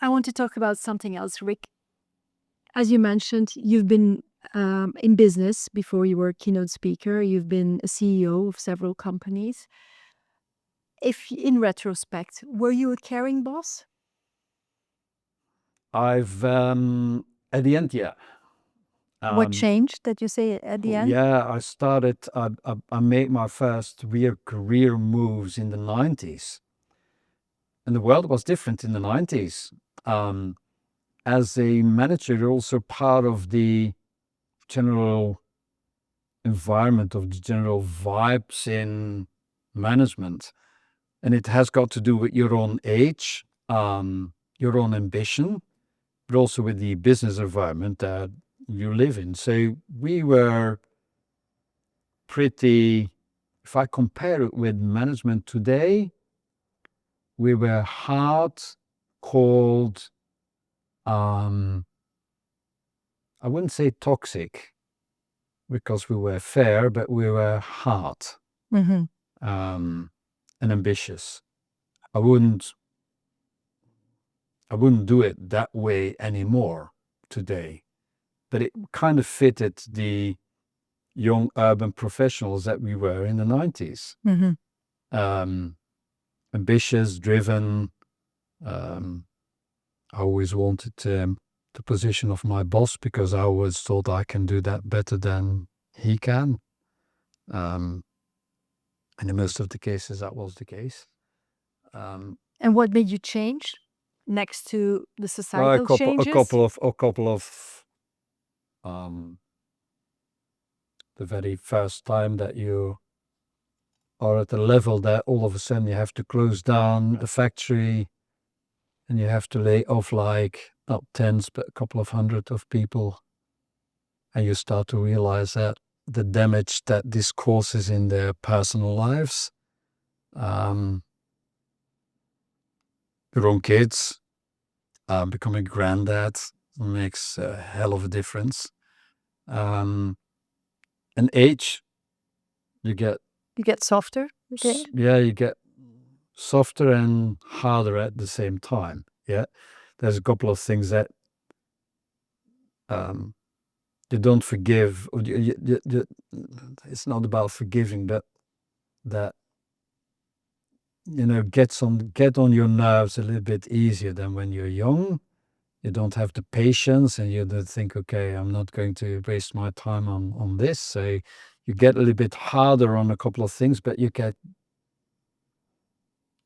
want to talk about something else, Rik. As you mentioned, you've been in business before you were a keynote speaker. You've been a CEO of several companies. If, in retrospect, were you a caring boss? I've, at the end, yeah. What changed that you say at the end? Yeah, I made my first real career moves in the 90s. And the world was different in the 90s. As a manager, you're also part of the general environment, of the general vibes in management. And it has got to do with your own age, your own ambition, but also with the business environment that you live in. So we were pretty, if I compare it with management today, we were hard, cold, I wouldn't say toxic because we were fair, but we were hard and ambitious. I wouldn't do it that way anymore today, but it kind of fitted the young urban professionals that we were in the 90s. Ambitious, driven. I always wanted the position of my boss because I always thought I can do that better than he can. And in most of the cases, that was the case. And what made you change next to the societal changes? A couple of the very first time that you are at a level that all of a sudden you have to close down the factory and you have to lay off like not tens but a couple of hundred of people, and you start to realize that the damage that this causes in their personal lives, your own kids, becoming granddad makes a hell of a difference. And age, you get softer. Okay. Yeah, you get softer and harder at the same time. Yeah, there's a couple of things that you don't forgive. Or it's not about forgiving, but that get on your nerves a little bit easier than when you're young. You don't have the patience, and you don't think, okay, I'm not going to waste my time on this. So you get a little bit harder on a couple of things, but you get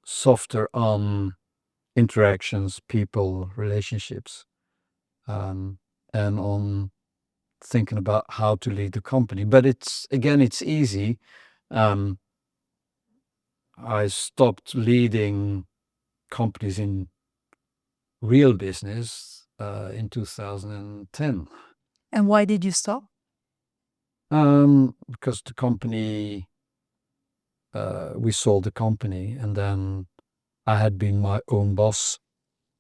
softer on interactions, people, relationships, and on thinking about how to lead the company. But it's easy. I stopped leading companies in real business in 2010. And why did you stop? Because the company, we sold the company, and then I had been my own boss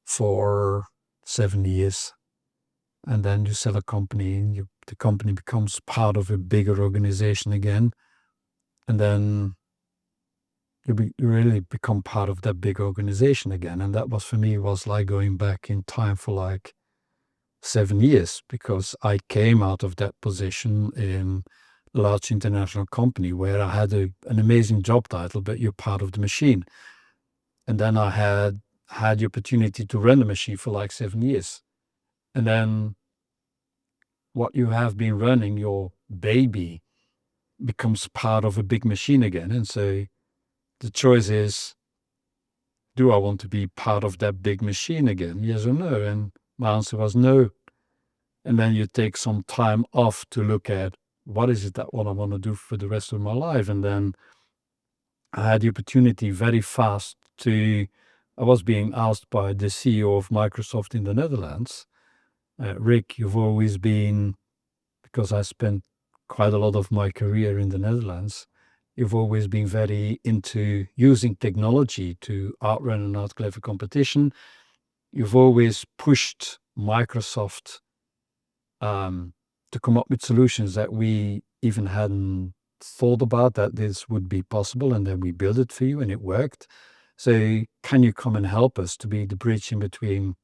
for 7 years. And then you sell a company and you the company becomes part of a bigger organization again, and then you really become part of that big organization again. And that was, for me, was like going back in time for like 7 years, because I came out of that position in a large international company where I had an amazing job title, but you're part of the machine. And then I had the opportunity to run the machine for like 7 years. And then what you have been running, your baby, becomes part of a big machine again. And so the choice is, do I want to be part of that big machine again? Yes or no? And my answer was no. And then you take some time off to look at what is it that what I want to do for the rest of my life. And then I had the opportunity very fast I was being asked by the CEO of Microsoft in the Netherlands, Rik, you've always been, because I spent quite a lot of my career in the Netherlands, you've always been very into using technology to outrun and outclever competition. You've always pushed Microsoft to come up with solutions that we even hadn't thought about that this would be possible, and then we built it for you and it worked. So can you come and help us to be the bridge in between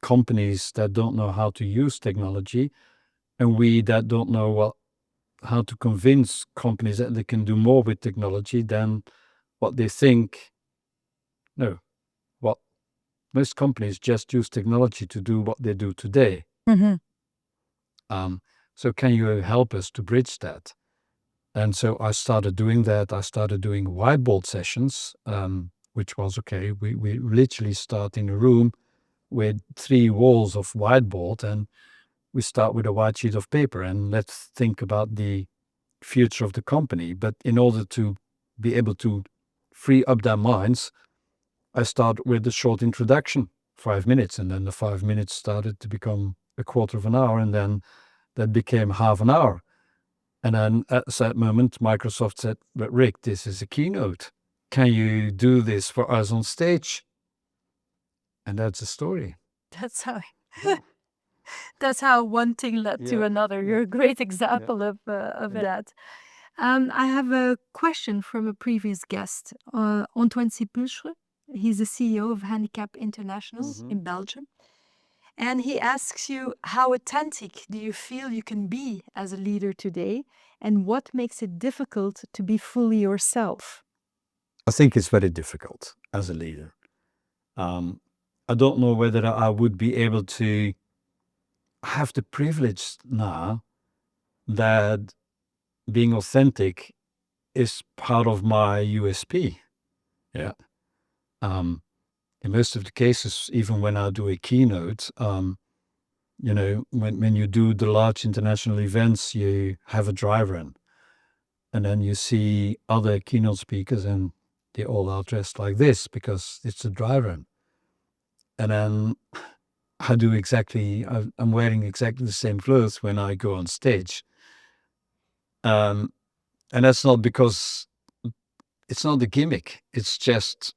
companies that don't know how to use technology and we that don't know how to convince companies that they can do more with technology than what they think? No, what most companies just use technology to do what they do today. So can you help us to bridge that? And so I started doing that. I started doing whiteboard sessions, which was okay. We literally start in a room with 3 walls of whiteboard, and we start with a white sheet of paper, and let's think about the future of the company. But in order to be able to free up their minds, I start with a short introduction, 5 minutes, and then the 5 minutes started to become a quarter of an hour, and then that became half an hour. And then at that moment, Microsoft said, but Rik, this is a keynote. Can you do this for us on stage? And that's the story. That's how that's how one thing led to another. You're a great example of that. I have a question from a previous guest, Antoine Sipulchre. He's the CEO of Handicap International in Belgium. And he asks you, how authentic do you feel you can be as a leader today? And what makes it difficult to be fully yourself? I think it's very difficult as a leader. I don't know whether I would be able to have the privilege now that being authentic is part of my USP. Yeah. In most of the cases, even when I do a keynote, when you do the large international events, you have a dry run. And then you see other keynote speakers and they all are dressed like this because it's a dry run. And then I'm wearing exactly the same clothes when I go on stage. And that's not because it's not a gimmick. It's just,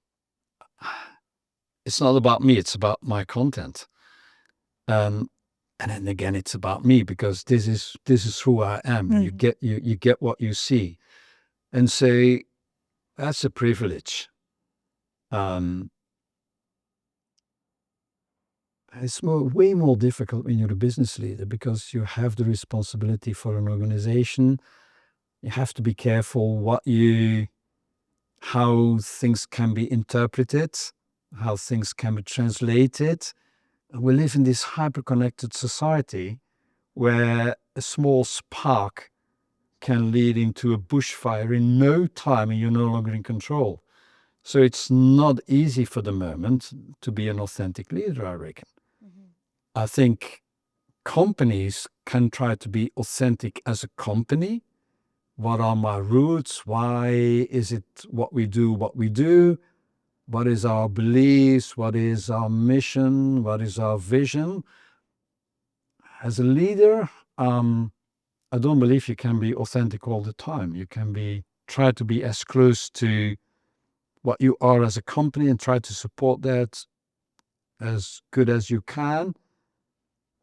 it's not about me. It's about my content. And then again, it's about me because this is who I am. You get what you see. And so that's a privilege. It's way more difficult when you're a business leader because you have the responsibility for an organization. You have to be careful how things can be interpreted, how things can be translated. We live in this hyper-connected society where a small spark can lead into a bushfire in no time and you're no longer in control. So it's not easy for the moment to be an authentic leader, I reckon. I think companies can try to be authentic as a company. What are my roots? Why is it what we do? What is our beliefs? What is our mission? What is our vision? As a leader, I don't believe you can be authentic all the time. You can try to be as close to what you are as a company and try to support that as good as you can.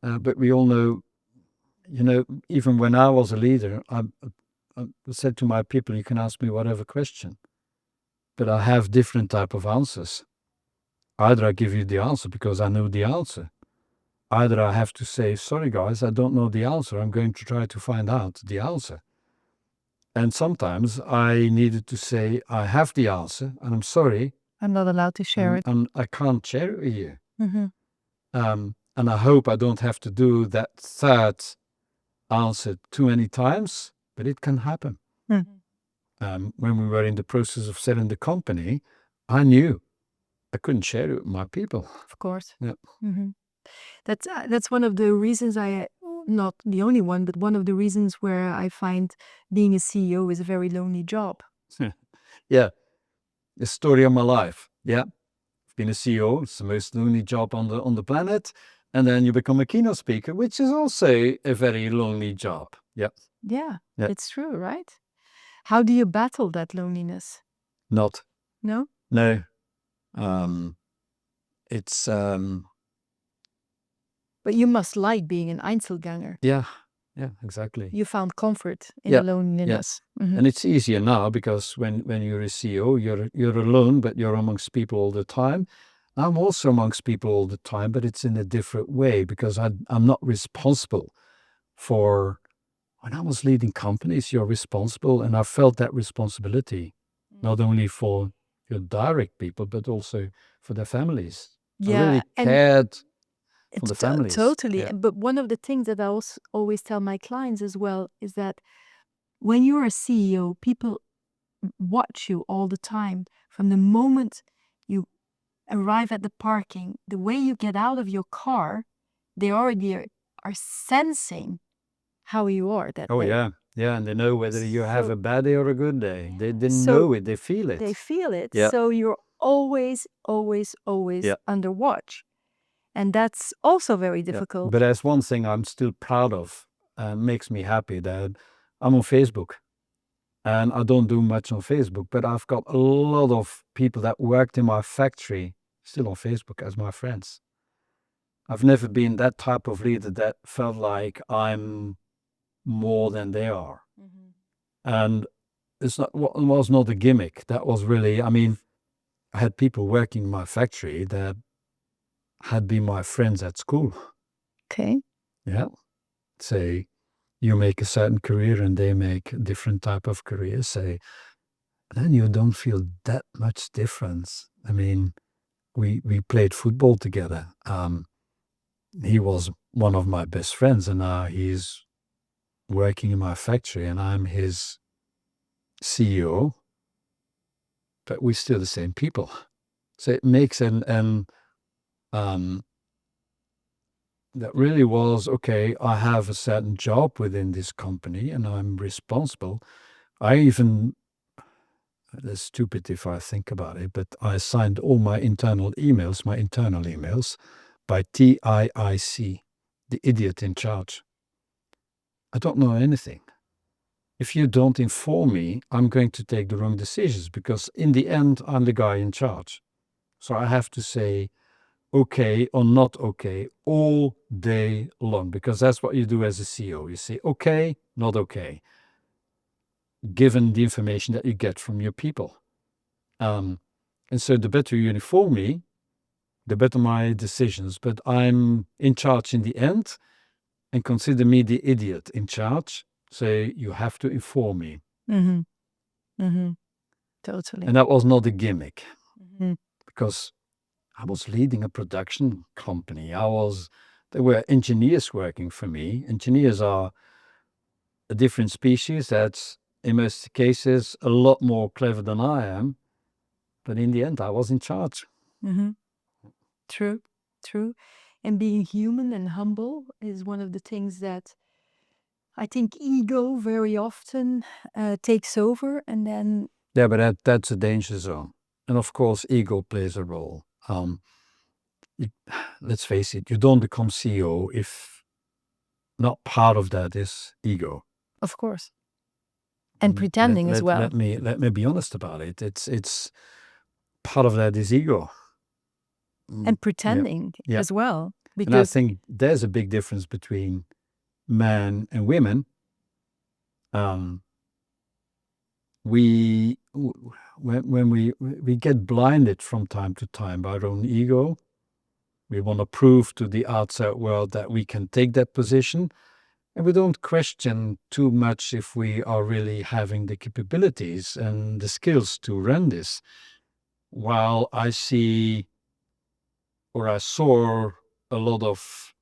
But we all know even when I was a leader, I said to my people, you can ask me whatever question, but I have different type of answers. Either I give you the answer because I know the answer. Either I have to say, sorry guys, I don't know the answer. I'm going to try to find out the answer. And sometimes I needed to say, I have the answer and I'm sorry. I'm not allowed to share it. And I can't share it with you. And I hope I don't have to do that third answer too many times, but it can happen. When we were in the process of selling the company, I knew I couldn't share it with my people. Of course. Yeah. That's one of the reasons not the only one, but one of the reasons where I find being a CEO is a very lonely job. Yeah. The story of my life. Yeah. I've been a CEO. It's the most lonely job on the planet. And then you become a keynote speaker, which is also a very lonely job. Yeah. Yeah. It's true, right? How do you battle that loneliness? Not. No? No. It's But you must like being an Einzelganger. Yeah, exactly. You found comfort in the loneliness. Yes. And it's easier now because when you're a CEO, you're alone, but you're amongst people all the time. I'm also amongst people all the time, but it's in a different way because I'm not responsible for. When I was leading companies, you're responsible, and I felt that responsibility, not only for your direct people, but also for their families. I really cared for the families. Totally. But one of the things that I always tell my clients as well is that when you're a CEO, people watch you all the time. From the moment you arrive at the parking, the way you get out of your car, they already are sensing how you are that day. Yeah, and they know whether you have a bad day or a good day. They know it, they feel it. They feel it. So you're always under watch. And that's also very difficult. But there's one thing I'm still proud of and makes me happy, that I'm on Facebook. And I don't do much on Facebook, but I've got a lot of people that worked in my factory still on Facebook as my friends. I've never been that type of leader that felt like I'm more than they are. And it was not a gimmick. That was really, I had people working in my factory that had been my friends at school. Okay. Yeah. Say, you make a certain career and they make a different type of career. Say, then you don't feel that much difference. We played football together. He was one of my best friends, and now he's working in my factory, and I'm his CEO. But we're still the same people. So it makes that really was, okay, I have a certain job within this company and I'm responsible. It's stupid if I think about it, but I signed all my internal emails by TIIC, the idiot in charge. I don't know anything. If you don't inform me, I'm going to take the wrong decisions because in the end, I'm the guy in charge. So I have to say okay or not okay all day long, because that's what you do as a CEO. You say okay, not okay, given the information that you get from your people. And so the better you inform me, the better my decisions. But I'm in charge in the end, and consider me the idiot in charge. So you have to inform me. Totally. And that was not a gimmick, because I was leading a production company. There were engineers working for me. Engineers are a different species that's, in most cases, a lot more clever than I am. But in the end, I was in charge. True. And being human and humble is one of the things that I think ego very often takes over, and then... Yeah, but that's a danger zone. And of course, ego plays a role. Let's face it, you don't become CEO if not part of that is ego. Of course. And pretending as well. Let me be honest about it. It's part of that is ego. And pretending as well. And I think there's a big difference between men and women, when we get blinded from time to time by our own ego. We want to prove to the outside world that we can take that position, and we don't question too much if we are really having the capabilities and the skills to run this. While I saw a lot of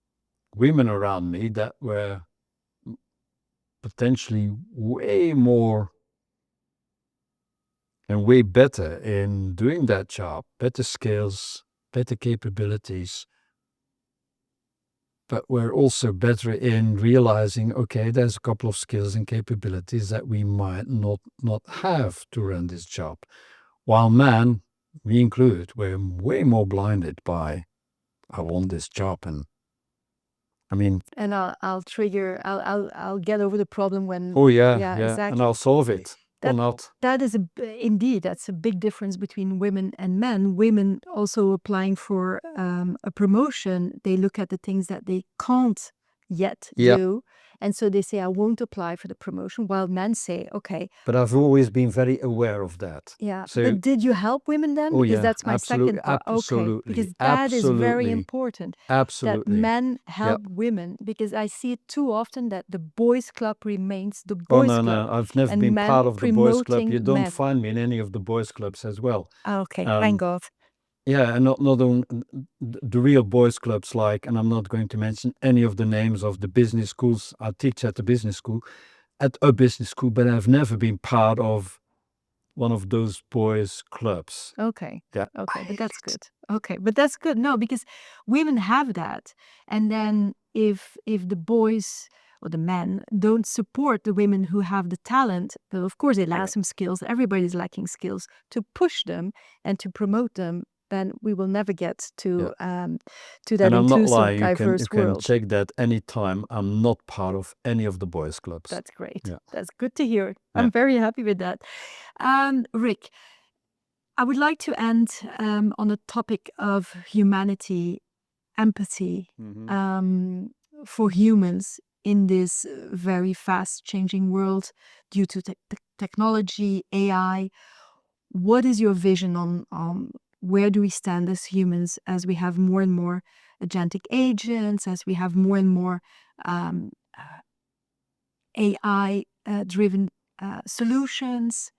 women around me that were potentially way more and way better in doing that job, better skills, better capabilities, but we're also better in realizing, okay, there's a couple of skills and capabilities that we might not have to run this job. While men, me included, were way more blinded by, I want this job, and I mean, And I'll trigger. I'll get over the problem when. oh yeah, Yeah, and exactly. I'll solve it or That not. that is indeed that's a big difference between women and men. Women also applying for a promotion, they look at the things that they can't yet Yeah. do, and so they say, I won't apply for the promotion, while men say, okay. But I've always been very aware of that. Yeah, So, but did you help women then? oh Because yeah, that's my second part. Okay, absolutely, because that is very important, that absolutely. men help women, because I see it too often that the boys' club remains the boys' Oh no, club. no, I've never and been men part of the boys' club. promoting You don't men. find me in any of the boys' clubs as well. Okay, thank God. Yeah, and not on the real boys' clubs, like, and I'm not going to mention any of the names of the business schools. I teach at a business school, but I've never been part of one of those boys' clubs. Okay. Yeah. Okay, but that's good. Okay, but that's good. No, because women have that, and then if the boys or the men don't support the women who have the talent, well, of course they lack some skills. Everybody's lacking skills to push them and to promote them. Then we will never get to that And I'm not inclusive, lying. You diverse can world. check that anytime. I'm not part of any of the boys' clubs. That's great. Yeah. That's good to hear. Yeah. I'm very happy with that. Rik, I would like to end on the topic of humanity, empathy for humans in this very fast changing world due to technology, AI. What is your vision on where do we stand as humans as we have more and more agentic agents, as we have more and more AI driven solutions?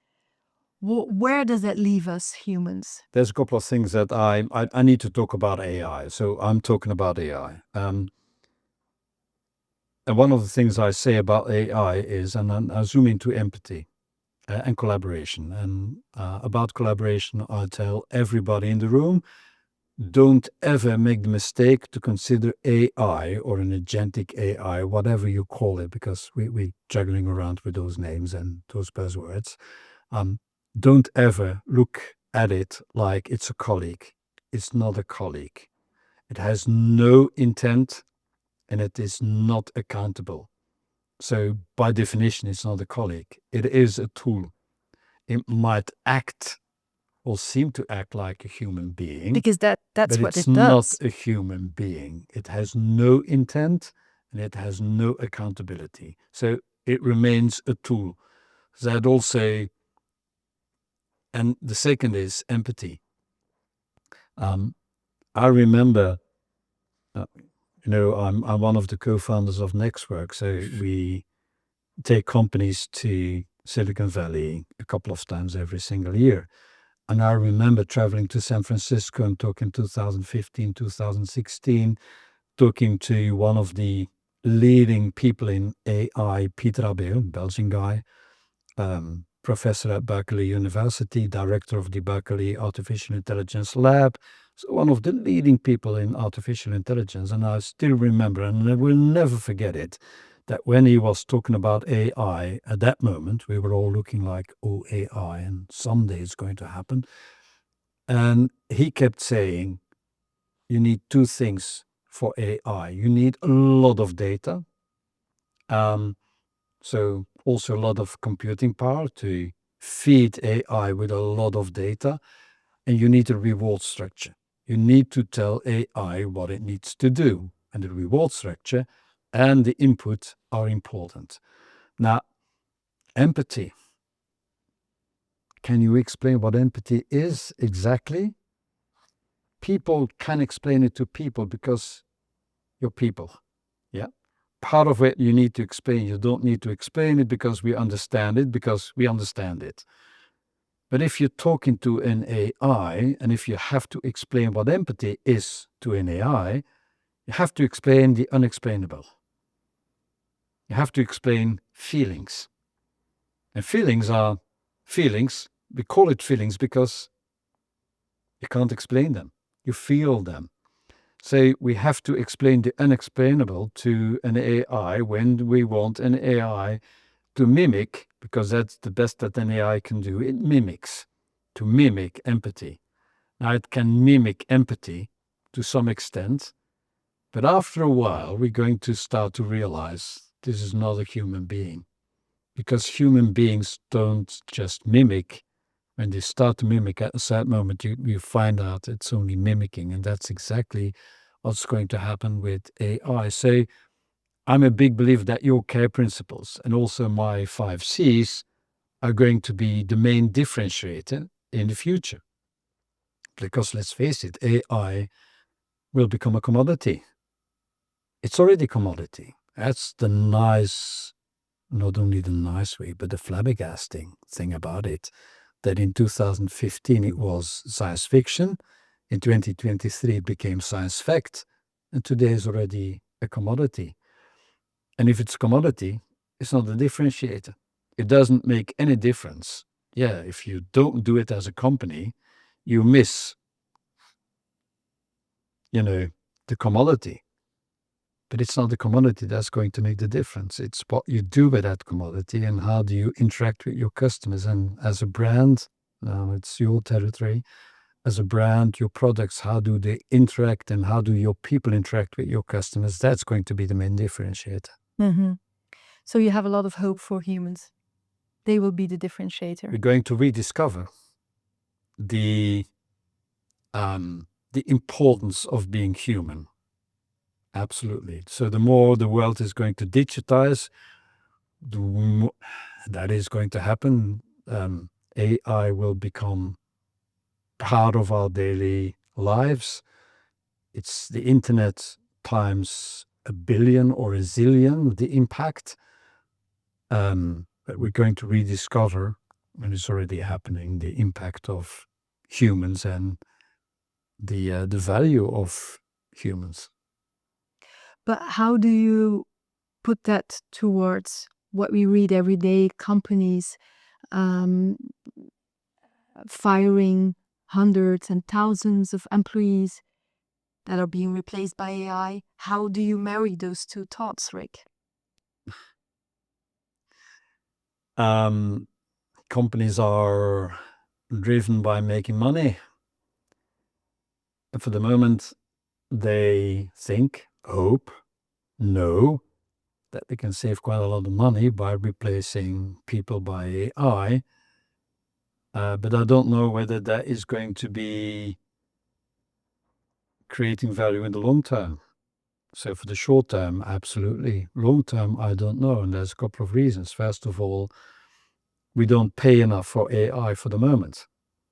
Where does that leave us humans? There's a couple of things that I need to talk about AI. So I'm talking about AI. And one of the things I say about AI is, and I zoom into empathy and collaboration. And about collaboration, I tell everybody in the room, don't ever make the mistake to consider AI or an agentic AI, whatever you call it, because we're juggling around with those names and those buzzwords. Don't ever look at it like it's a colleague. It's not a colleague. It has no intent and it is not accountable. So by definition, it's not a colleague. It is a tool. It might act or seem to act like a human being. Because that's but what it's it does. not a human being. It has no intent and it has no accountability. So it remains a tool. So I'd also, and the second is empathy. I remember, I'm one of the co-founders of Nextwork, so we take companies to Silicon Valley a couple of times every single year. And I remember traveling to San Francisco and talking 2015, 2016, talking to one of the leading people in AI, Pieter Abel, Belgian guy, professor at Berkeley University, director of the Berkeley Artificial Intelligence Lab. So one of the leading people in artificial intelligence. And I still remember, and I will never forget it, that when he was talking about AI, at that moment, we were all looking like, oh, AI, and someday it's going to happen. And he kept saying, you need two things for AI. You need a lot of data. So also a lot of computing power to feed AI with a lot of data. And you need a reward structure. You need to tell AI what it needs to do. And the reward structure and the input are important. Now, empathy. Can you explain what empathy is exactly? People can explain it to people because you're people. Yeah. Part of it you need to explain. You don't need to explain it because we understand it, because we understand it. But if you're talking to an AI, and if you have to explain what empathy is to an AI, you have to explain the unexplainable. You have to explain feelings. And feelings are feelings. We call it feelings because you can't explain them. You feel them. So we have to explain the unexplainable to an AI when we want an AI to mimic, because that's the best that an AI can do. It mimics, to mimic empathy. Now it can mimic empathy to some extent, but after a while we're going to start to realize this is not a human being. Because human beings don't just mimic. When they start to mimic at a certain moment, you find out it's only mimicking, and that's exactly what's going to happen with AI. So I'm a big believer that your care principles and also my 5 Cs are going to be the main differentiator in the future. Because let's face it, AI will become a commodity. It's already a commodity. That's the nice, not only the nice way, but the flabbergasting thing about it, that in 2015 it was science fiction, in 2023 it became science fact, and today is already a commodity. And if it's a commodity, it's not a differentiator. It doesn't make any difference. Yeah, if you don't do it as a company, you miss, the commodity. But it's not the commodity that's going to make the difference. It's what you do with that commodity and how do you interact with your customers. And as a brand, now it's your territory. As a brand, your products, how do they interact and how do your people interact with your customers? That's going to be the main differentiator. Mm-hmm. So you have a lot of hope for humans. They will be the differentiator. We're going to rediscover the importance of being human. Absolutely. So the more the world is going to digitize, the more that is going to happen. AI will become part of our daily lives. It's the internet times a billion or a zillion, the impact. But we're going to rediscover, and it's already happening, the impact of humans and the value of humans. But how do you put that towards what we read every day, companies firing hundreds and thousands of employees that are being replaced by AI? How do you marry those two thoughts, Rik? Companies are driven by making money. And for the moment, they think, hope, know that they can save quite a lot of money by replacing people by AI. But I don't know whether that is going to be creating value in the long term. So for the short term, absolutely. Long term, I don't know. And there's a couple of reasons. First of all, we don't pay enough for AI for the moment.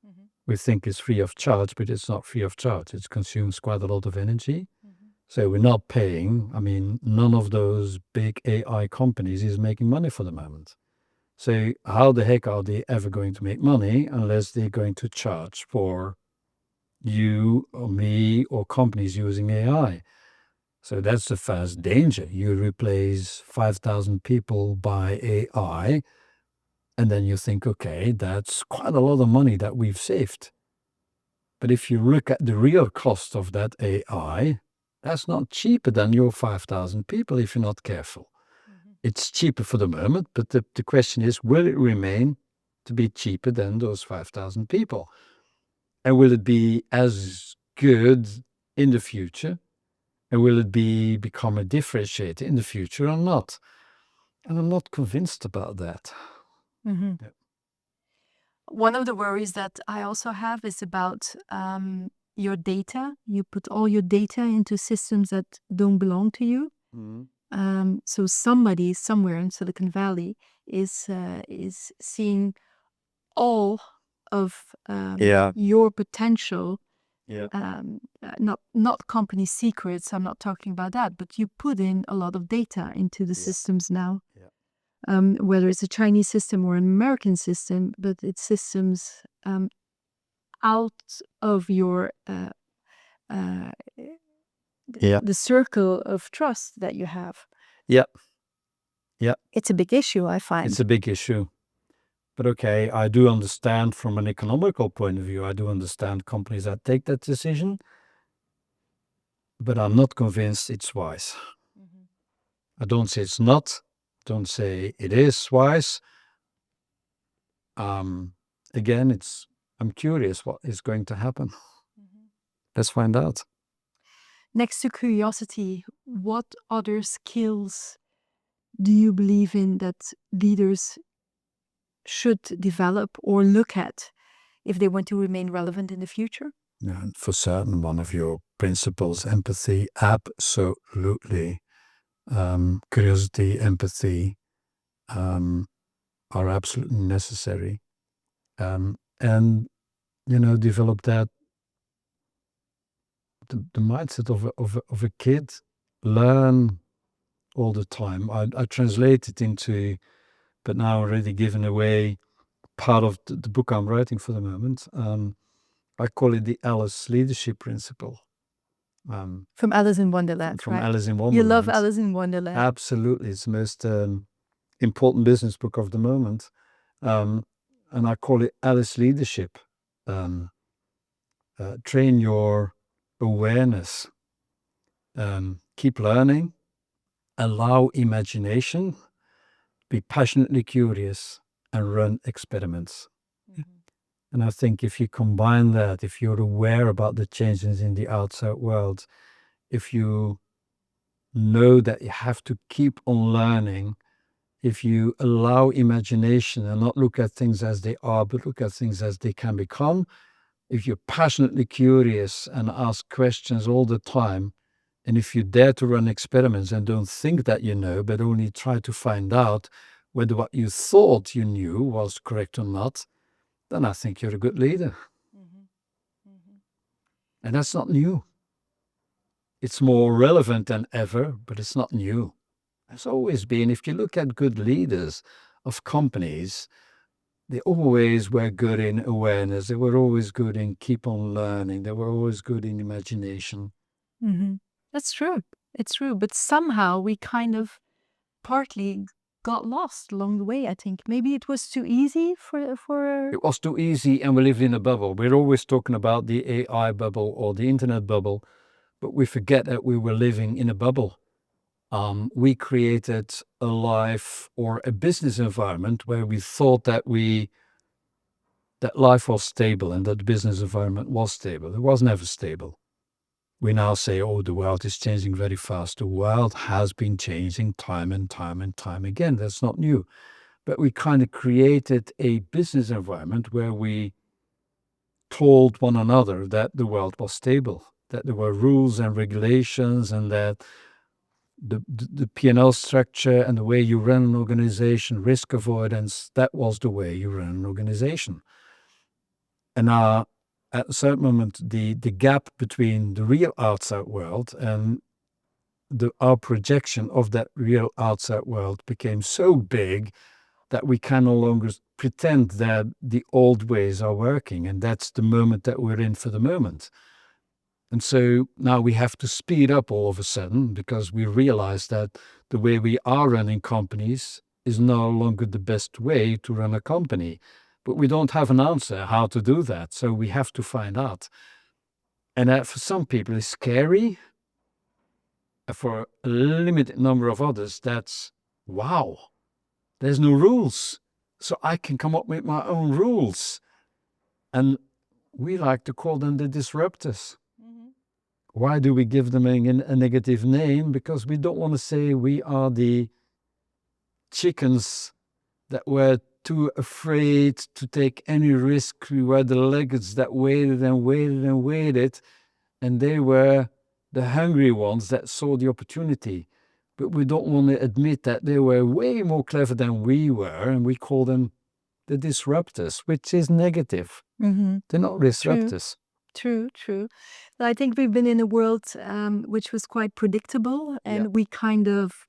Mm-hmm. We think it's free of charge, but it's not free of charge. It consumes quite a lot of energy. Mm-hmm. So we're not paying. I mean, none of those big AI companies is making money for the moment. So how the heck are they ever going to make money unless they're going to charge for you or me or companies using AI? So that's the first danger. You replace 5,000 people by AI, and then you think, okay, that's quite a lot of money that we've saved. But if you look at the real cost of that AI, that's not cheaper than your 5,000 people if you're not careful. Mm-hmm. It's cheaper for the moment, but the question is, will it remain to be cheaper than those 5,000 people? And will it be as good in the future? And will it become a differentiator in the future or not? And I'm not convinced about that. Mm-hmm. Yeah. One of the worries that I also have is about your data. You put all your data into systems that don't belong to you. Mm-hmm. So somebody somewhere in Silicon Valley is seeing all of your potential. Not company secrets. I'm not talking about that, but you put in a lot of data into the systems now. Whether it's a Chinese system or an American system, but it's systems out of your the circle of trust that you have. It's a big issue, I find. It's a big issue. But okay, I do understand from an economical point of view, I do understand companies that take that decision, but I'm not convinced it's wise. I don't say it's not, don't say it is wise. Again, I'm curious what is going to happen. Let's find out. Next to curiosity, what other skills do you believe in that leaders should develop or look at if they want to remain relevant in the future? Yeah, for certain, one of your principles, empathy, absolutely. Curiosity, empathy are absolutely necessary. And, develop that, the mindset of a kid, learn all the time. I translate it into, but now already given away, part of the book I'm writing for the moment. I call it the Alice leadership principle. From Alice in Wonderland, from right? Alice in Wonderland. You love Alice in Wonderland. Absolutely. It's the most important business book of the moment. And I call it Alice leadership. Train your awareness. Keep learning. Allow imagination. Be passionately curious and run experiments. And I think if you combine that, if you're aware about the changes in the outside world, if you know that you have to keep on learning, if you allow imagination and not look at things as they are, but look at things as they can become, if you're passionately curious and ask questions all the time, and if you dare to run experiments and don't think that you know, but only try to find out whether what you thought you knew was correct or not, then I think you're a good leader. And that's not new. It's more relevant than ever, but it's not new. It's always been, if you look at good leaders of companies, they always were good in awareness. They were always good in keep on learning. They were always good in imagination. That's true. It's true. But somehow we kind of partly got lost along the way, I think. Maybe it was too easy for... It was too easy, and we lived in a bubble. We're always talking about the AI bubble or the internet bubble, but we forget that we were living in a bubble. We created a life or a business environment where we thought that life was stable and that the business environment was stable. It was never stable. We now say, oh, the world is changing very fast. The world has been changing time and time and time again. That's not new. But we kind of created a business environment where we told one another that the world was stable, that there were rules and regulations, and that the P&L structure and the way you run an organization, risk avoidance, that was the way you run an organization. And now, at a certain moment, the gap between the real outside world and our projection of that real outside world became so big that we can no longer pretend that the old ways are working. And that's the moment that we're in for the moment. And so now we have to speed up all of a sudden because we realize that the way we are running companies is no longer the best way to run a company. But we don't have an answer how to do that. So we have to find out. And that for some people is scary. For a limited number of others, that's, wow, there's no rules. So I can come up with my own rules. And we like to call them the disruptors. Why do we give them a negative name? Because we don't want to say we are the chickens that were too afraid to take any risk. We were the leopards that waited and waited and waited. And they were the hungry ones that saw the opportunity. but we don't want to admit that they were way more clever than we were, and we call them the disruptors, which is negative. They're not disruptors. True. I think we've been in a world which was quite predictable, and we kind of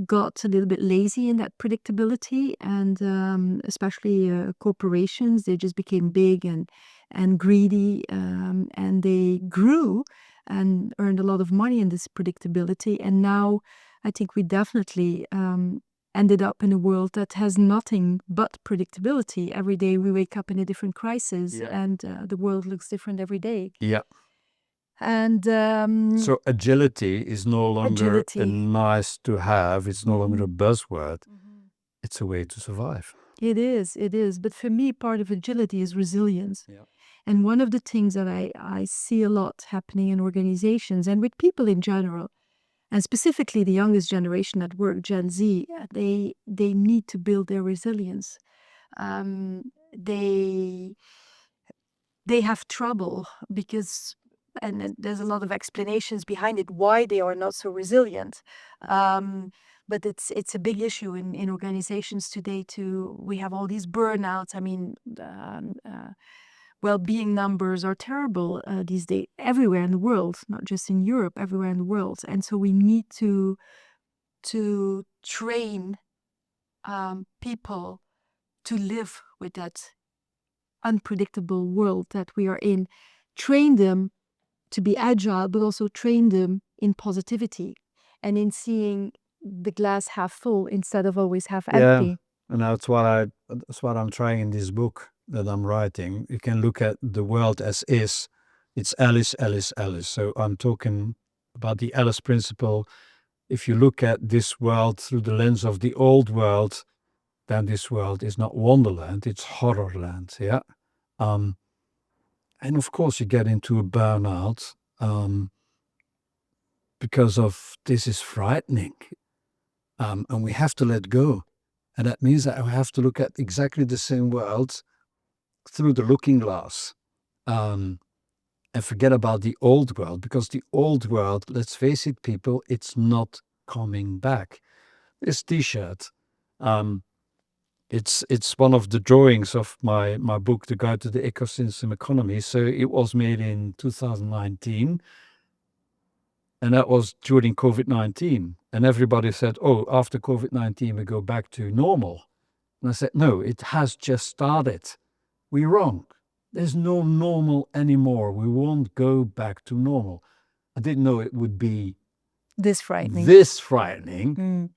got a little bit lazy in that predictability, and especially corporations, they just became big and greedy, and they grew and earned a lot of money in this predictability. And now I think we definitely ended up in a world that has nothing but predictability. Every day we wake up in a different crisis, and the world looks different every day. Yeah. And so agility is no longer a nice to have. It's no longer a buzzword. It's a way to survive. It is. But for me, part of agility is resilience. And one of the things that I see a lot happening in organizations and with people in general, and specifically the youngest generation at work, Gen Z, they need to build their resilience. They have trouble because, and there's a lot of explanations behind it, why they are not so resilient. But it's a big issue in organizations today too. We have all these burnouts. I mean, well-being numbers are terrible these days everywhere in the world, not just in Europe, everywhere in the world. And so we need to train people to live with that unpredictable world that we are in. Train them to be agile, but also train them in positivity and in seeing the glass half full instead of always half empty. And that's what I'm trying in this book that I'm writing. You can look at the world as is. It's Alice. So I'm talking about the Alice principle. If you look at this world through the lens of the old world, then this world is not Wonderland, it's Horrorland. And of course you get into a burnout because of this is frightening. And we have to let go. And that means that we have to look at exactly the same world through the looking glass. And forget about the old world, because the old world, let's face it, people, it's not coming back. This T-shirt, it's one of the drawings of my book, The Guide to the Ecosystem Economy. So it was made in 2019, and that was during COVID-19. And everybody said, oh, after COVID-19, we go back to normal. And I said, no, it has just started. We're wrong. There's no normal anymore. We won't go back to normal. I didn't know it would be this frightening.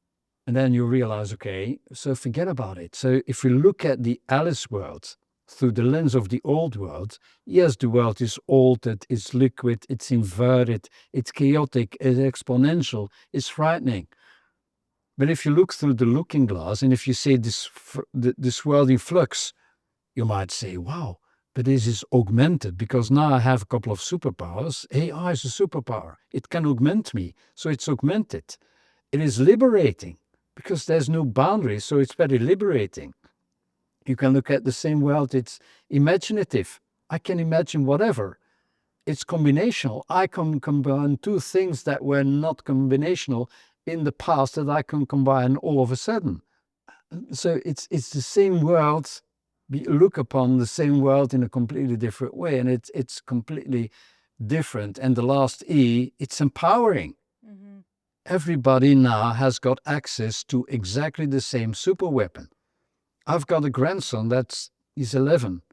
And then you realize, okay, so forget about it. So if we look at the Alice world through the lens of the old world, yes, the world is altered, it's liquid, it's inverted, it's chaotic, it's exponential, it's frightening. But if you look through the looking glass, and if you say this world in flux, you might say, wow, but this is augmented, because now I have a couple of superpowers. AI is a superpower. It can augment me, so it's augmented. It is liberating, because there's no boundaries, so it's very liberating. You can look at the same world, it's imaginative. I can imagine whatever. It's combinational. I can combine two things that were not combinational in the past that I can combine all of a sudden. So it's the same world. We look upon the same world in a completely different way, and it's completely different. And the last E, it's empowering. Everybody now has got access to exactly the same super weapon. I've got a grandson he's 11.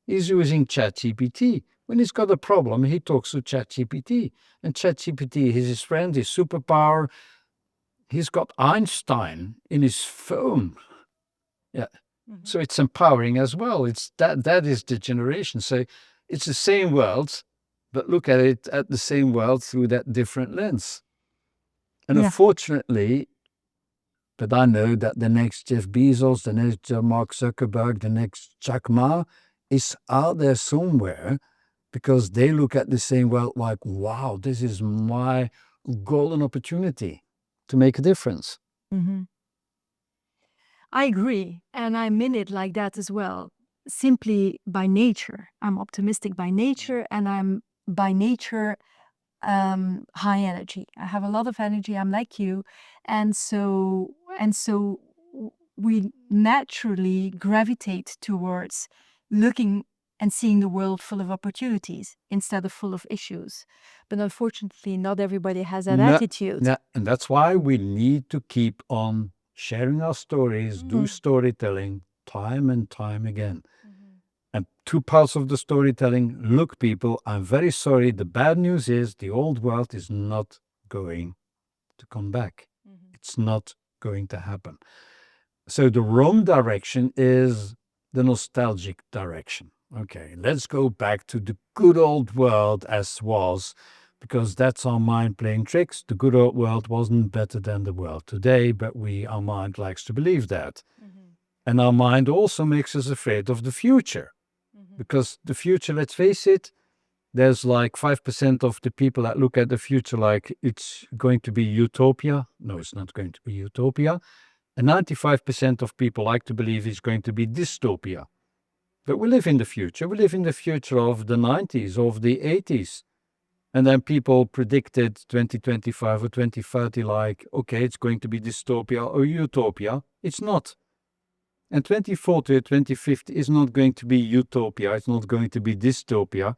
He's using ChatGPT. When he's got a problem, he talks to ChatGPT. And ChatGPT is his friend, his superpower. He's got Einstein in his phone. So it's empowering as well. It's that is the generation. So it's the same world, but look at it at the same world through that different lens. And unfortunately, but I know that the next Jeff Bezos, the next Mark Zuckerberg, the next Jack Ma is out there somewhere, because they look at the same world like, wow, this is my golden opportunity to make a difference. I agree, and I mean it like that as well. Simply by nature, I'm optimistic by nature, and I'm by nature high energy. I have a lot of energy. I'm like you, and so we naturally gravitate towards looking and seeing the world full of opportunities instead of full of issues. But unfortunately, not everybody has that attitude. And that's why we need to keep on sharing our stories, do storytelling time and time again. And two parts of the storytelling. Look, people, I'm very sorry. The bad news is the old world is not going to come back. It's not going to happen. So the wrong direction is the nostalgic direction. Okay, let's go back to the good old world as was, because that's our mind playing tricks. The good old world wasn't better than the world today, but our mind likes to believe that. And our mind also makes us afraid of the future. Because the future, let's face it, there's like 5% of the people that look at the future like it's going to be utopia. No, it's not going to be utopia. And 95% of people like to believe it's going to be dystopia. But we live in the future. We live in the future of the 90s, of the 80s. And then people predicted 2025 or 2030 like, okay, it's going to be dystopia or utopia. It's not. And 2040 or 2050 is not going to be utopia. It's not going to be dystopia.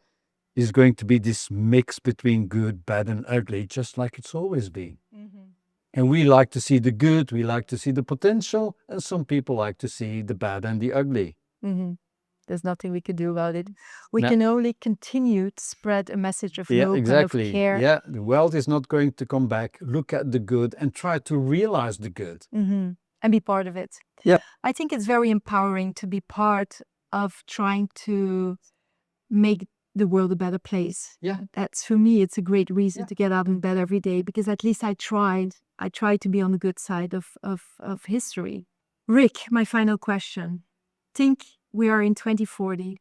It's going to be this mix between good, bad, and ugly, just like it's always been. And we like to see the good, we like to see the potential, and some people like to see the bad and the ugly. There's nothing we can do about it. We can only continue to spread a message of hope and of care. Yeah, the world is not going to come back. Look at the good and try to realize the good. And be part of it. Yeah. I think it's very empowering to be part of trying to make the world a better place. Yeah. That's, for me, it's a great reason to get out in bed every day, because at least I tried to be on the good side of history. Rik, my final question. Think we are in 2040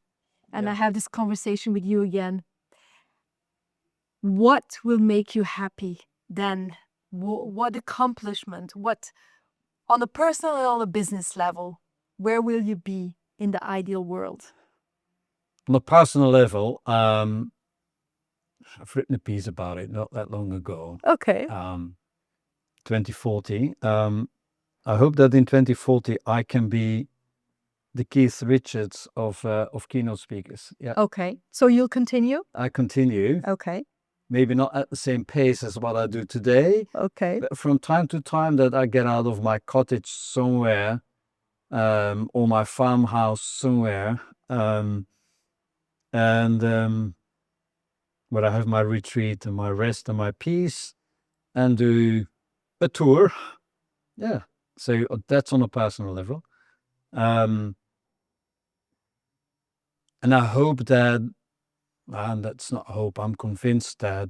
and I have this conversation with you again. What will make you happy then? What accomplishment? What, on a personal and on a business level, where will you be in the ideal world? On a personal level, I've written a piece about it not that long ago. Okay. 2040. I hope that in 2040 I can be the Keith Richards of keynote speakers. Yeah. Okay. So you'll continue? I continue. Okay. Maybe not at the same pace as what I do today. Okay. But from time to time that I get out of my cottage somewhere, or my farmhouse somewhere, and where I have my retreat and my rest and my peace, and do a tour. Yeah. So that's on a personal level. And I hope that, and that's not hope, I'm convinced that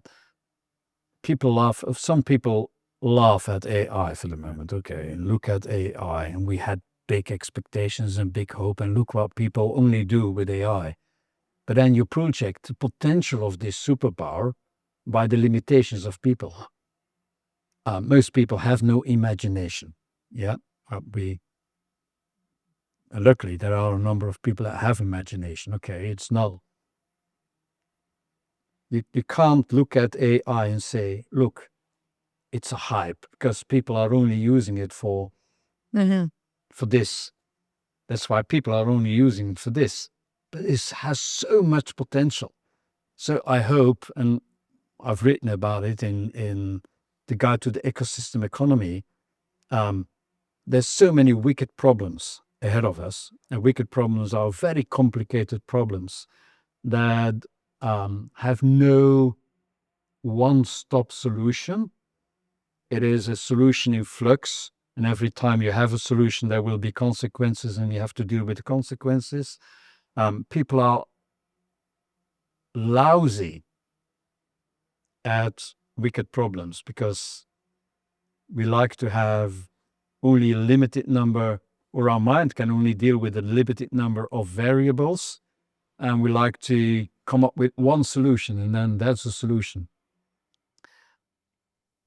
some people laugh at AI for the moment. Okay, look at AI, and we had big expectations and big hope, and look what people only do with AI. But then you project the potential of this superpower by the limitations of people. Most people have no imagination. Yeah, luckily there are a number of people that have imagination. Okay, it's null. You can't look at AI and say, look, it's a hype, because people are only using it for this. That's why people are only using it for this. But it has so much potential. So I hope, and I've written about it in the Guide to the Ecosystem Economy, there's so many wicked problems ahead of us, and wicked problems are very complicated problems that have no one-stop solution. It is a solution in flux, and every time you have a solution, there will be consequences, and you have to deal with the consequences. People are lousy at wicked problems because we like to have only a limited number, or our mind can only deal with a limited number of variables, and we like to come up with one solution, and then that's a solution.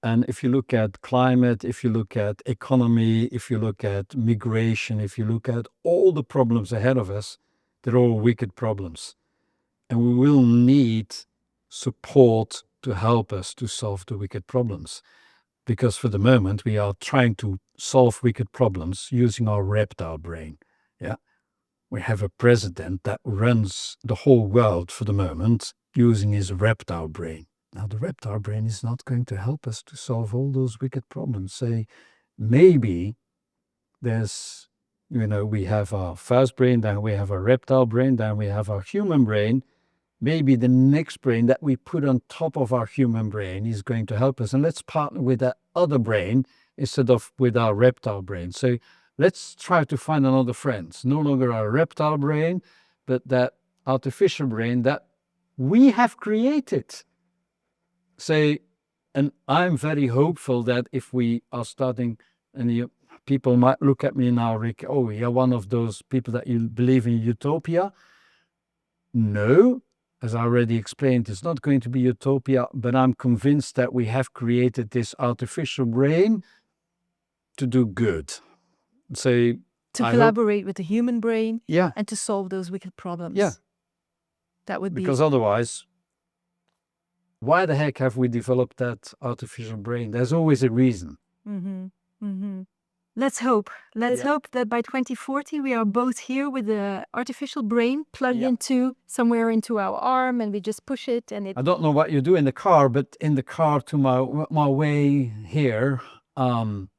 And if you look at climate, if you look at economy, if you look at migration, if you look at all the problems ahead of us, they're all wicked problems. And we will need support to help us to solve the wicked problems. Because for the moment, we are trying to solve wicked problems using our reptile brain. Yeah. We have a president that runs the whole world for the moment using his reptile brain. Now, the reptile brain is not going to help us to solve all those wicked problems. Say, maybe there's, we have our first brain, then we have our reptile brain, then we have our human brain. Maybe the next brain that we put on top of our human brain is going to help us. And let's partner with that other brain instead of with our reptile brain. So let's try to find another friend. No longer our reptile brain, but that artificial brain that we have created. So, and I'm very hopeful that if we are starting, and people might look at me now, Rik, oh, you're one of those people that you believe in utopia. No. As I already explained, it's not going to be utopia, but I'm convinced that we have created this artificial brain to do good. So to collaborate with the human brain, yeah, and to solve those wicked problems. Yeah. That would because otherwise, why the heck have we developed that artificial brain? There's always a reason. Mm-hmm. Mm-hmm. Let's hope. Let's hope that by 2040 we are both here with the artificial brain plugged into somewhere into our arm, and we just push it, and it. I don't know what you do in the car, but in the car to my way here, I'm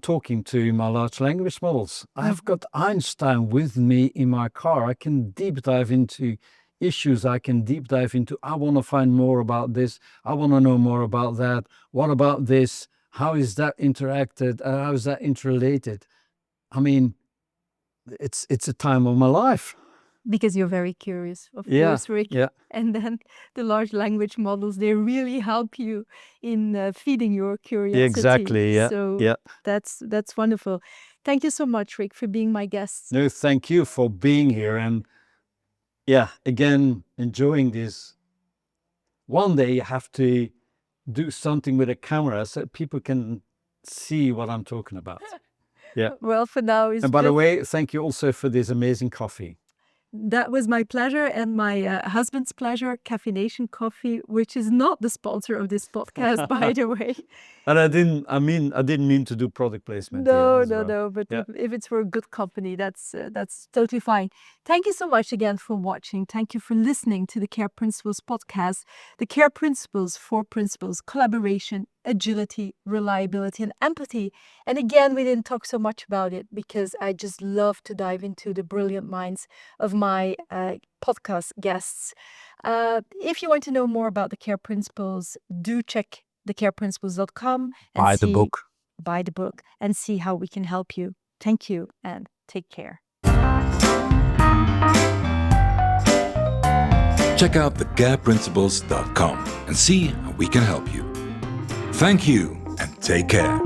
talking to my large language models. I've got Einstein with me in my car. I can deep dive into issues. I can deep dive into, I want to find more about this. I want to know more about that. What about this? How is that interacted? How is that interrelated? I mean, it's a time of my life. Because you're very curious, of course, Rik. Yeah. And then the large language models, they really help you in feeding your curiosity. Exactly, yeah. So that's wonderful. Thank you so much, Rik, for being my guest. No, thank you for being here. And again, enjoying this. One day you have to do something with a camera so people can see what I'm talking about. Yeah. Well, for now, and by the way, thank you also for this amazing coffee. That was my pleasure and my husband's pleasure, Caffeination Coffee, which is not the sponsor of this podcast, by the way. And I didn't mean to do product placement. No. But if it's for a good company, that's totally fine. Thank you so much again for watching. Thank you for listening to the Care Principles podcast. The Care Principles, 4 principles: collaboration, agility, reliability, and empathy. And again, we didn't talk so much about it because I just love to dive into the brilliant minds of my podcast guests. If you want to know more about the Care Principles, do check thecareprinciples.com and buy the book and see how we can help you. Thank you and take care. Check out thecareprinciples.com and see how we can help you. Thank you and take care.